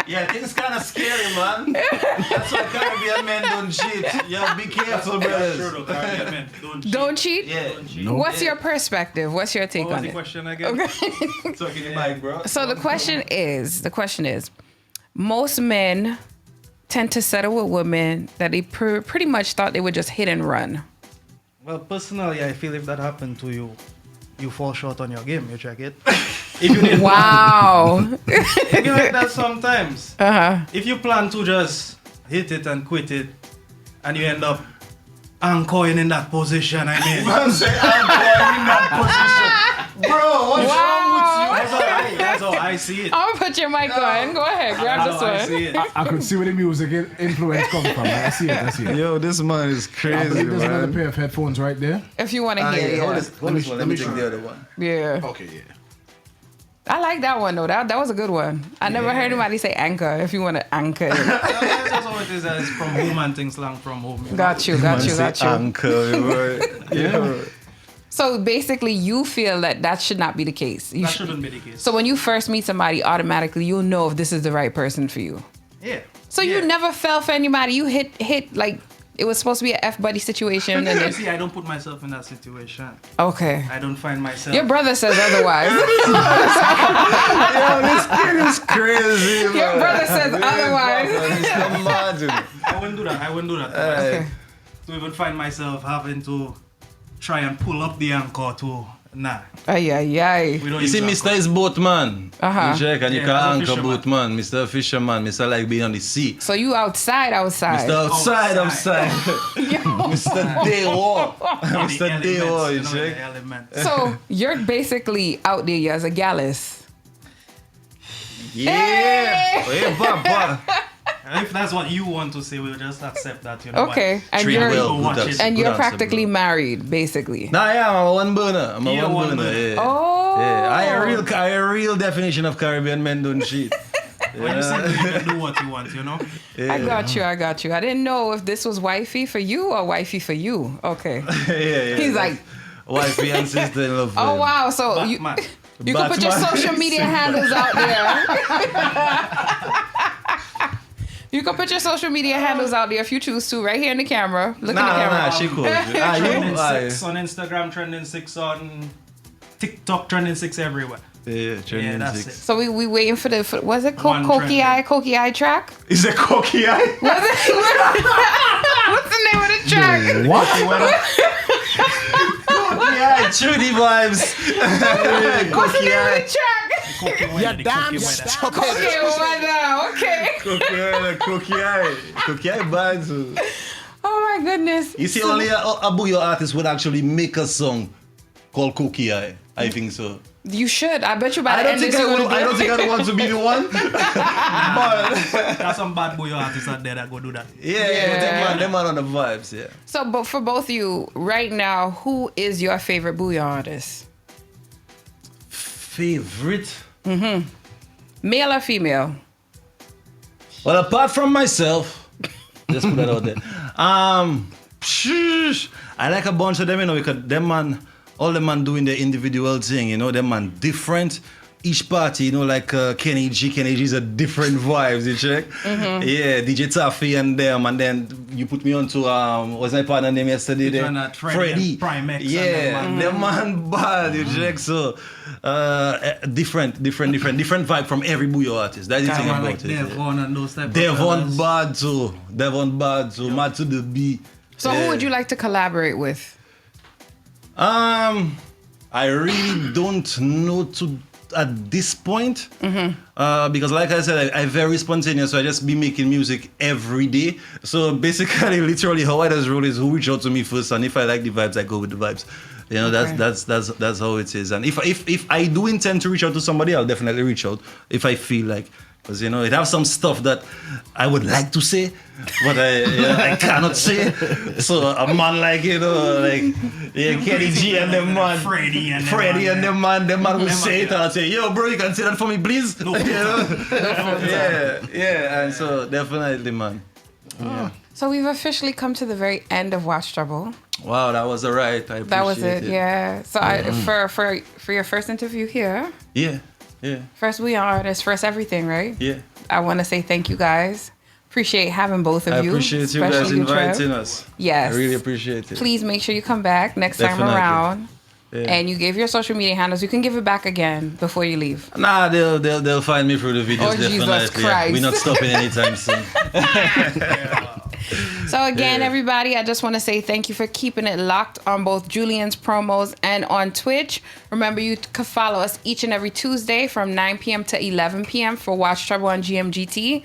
Yeah, things kind of scary, man. That's why Caribbean men don't cheat. Yeah, be careful, True brothers. though, Caribbean men, don't cheat. Don't cheat? Yeah. No. What's your perspective? What's your take What was on the it? question again? Talking the mic, bro. So the question is, most men tend to settle with women that they pretty much thought they would just hit and run. Well, personally, I feel if that happened to you, you fall short on your game. You check it. If you didn't Wow. It be like that sometimes. If you plan to just hit it and quit it, and you end up anchoring in that position, I mean. Man say I'm going in that position. Bro, what's wrong with you? That's how I see it. I'm gonna put your mic on. Go ahead, grab That's how I this see one. it. I could see where the music influence come from. I see it. Yo, this man is I crazy, believe there's another man. pair of headphones right there. If you want to hear it. Let me take the other one. Yeah. Okay, yeah. I like that one though. That was a good one. I never heard anybody say anchor. If you want to anchor. That's how it is. It's from home and things slang from home. You know? Got you. Uncle, yeah. So basically, you feel that should not be the case. That shouldn't be the case. So when you first meet somebody, automatically you'll know if this is the right person for you. Yeah. So you never fell for anybody. You hit like it was supposed to be an F buddy situation. And then, See, I don't put myself in that situation. okay. I don't find myself. Your brother says otherwise. Yo, this kid is crazy, man. Your brother says otherwise. Imagine. I wouldn't do that. Okay. To even find myself having to try and pull up the anchor to nah. Ay, ay, ay. We don't You see, use Mr. is boatman. Uh-huh. You check and you Yeah, can I'm a anchor fisherman. boatman. Mr. Fisherman. Mr. like being on the sea. So you outside. Mr. Outside. Mr. Day War. Mr. Day War, you check. So you're basically out there as a gallus. Yeah. Hey, Papa. If that's what you want to say, we'll just accept that. You know. Okay, and Treat you're well, watch good it. answer, and good you're answer, practically bro. married, basically. Nah, yeah, I'm a one burner. I'm a Yeah, one one burner. burner. Yeah. Oh. Yeah, I a real definition of Caribbean men don't cheat. When you say you can do what you want, you know. Yeah. I got you. I didn't know if this was wifey for you or wifey for you. Okay. yeah. He's like, wifey and sister-in-law. oh wow. So you Batman. you can put your Batman. social media handles out there. You can put your social media handles out there if you choose to, right here in the camera. Look in the camera. Nah, she cool. Trending you? 6 on Instagram, trending 6 on TikTok, trending 6 everywhere. Yeah, trending that's 6. So we waiting for the was it One Koki Eye track? Is it cocky eye? What's the name of the track? What? Cocky eye, Trudy vibes. What's the Cocky name of eye. the track? You damn stupid. Okay, what now? Okay. Cocky eye bad too. Oh my goodness. You see, only a Bouyon artist would actually make a song called Cookie Eye. I think so. You should. I bet you by I the don't end think this I you will. would I don't think I want to be the one. But There's some bad boy artists out there that go do that. yeah, them man on the vibes. Yeah. So, but for both of you, right now, who is your favorite Bouyon artist? Favorite? Male or female? Well, apart from myself, just put that out there. I like a bunch of them, you know, because them man, all them man doing their individual thing, you know, them man different. Each party, you know, like Kenny G is a different vibes, you check? Yeah, DJ Taffy and them, and then you put me on to, what's my partner name yesterday? Which one, Freddie and Prime X and Yeah, them them man bad, you check? So, different vibe from every Bouyon artist. That's the thing Kind of about like it. Devon and those type of Devon brothers. bad too, mad to the B. So, who would you like to collaborate with? I really don't know at this point because, like I said, I'm very spontaneous, so I just be making music every day. So basically, literally, how I just roll is who reach out to me first, and if I like the vibes, I go with the vibes. You know, Okay. that's how it is. And if I do intend to reach out to somebody, I'll definitely reach out if I feel like Because, it has some stuff that I would like to say, but I cannot say. So a man like, Kenny G and them man, Freddie and them man will say it and I'll say, yo, bro, you can say that for me, please? No. Yeah, and so definitely, man. Yeah. So we've officially come to the very end of Watch Chubble. Wow, that was all right. I appreciate it. That was it, yeah. So for your first interview here. Yeah. First Bouyon artist, first everything, right? Yeah. I want to say thank you guys. Appreciate having both of you. I appreciate you guys inviting us. Yes. I really appreciate it. Please make sure you come back next time around. Yeah. And you give your social media handles. You can give it back again before you leave. Nah, they'll find me through the videos. Oh, Jesus Christ. We're not stopping anytime soon. So again, everybody, I just want to say thank you for keeping it locked on both Julian's promos and on Twitch. Remember, you can follow us each and every Tuesday from 9 p.m. to 11 p.m. for Watch Chubble on GMGT.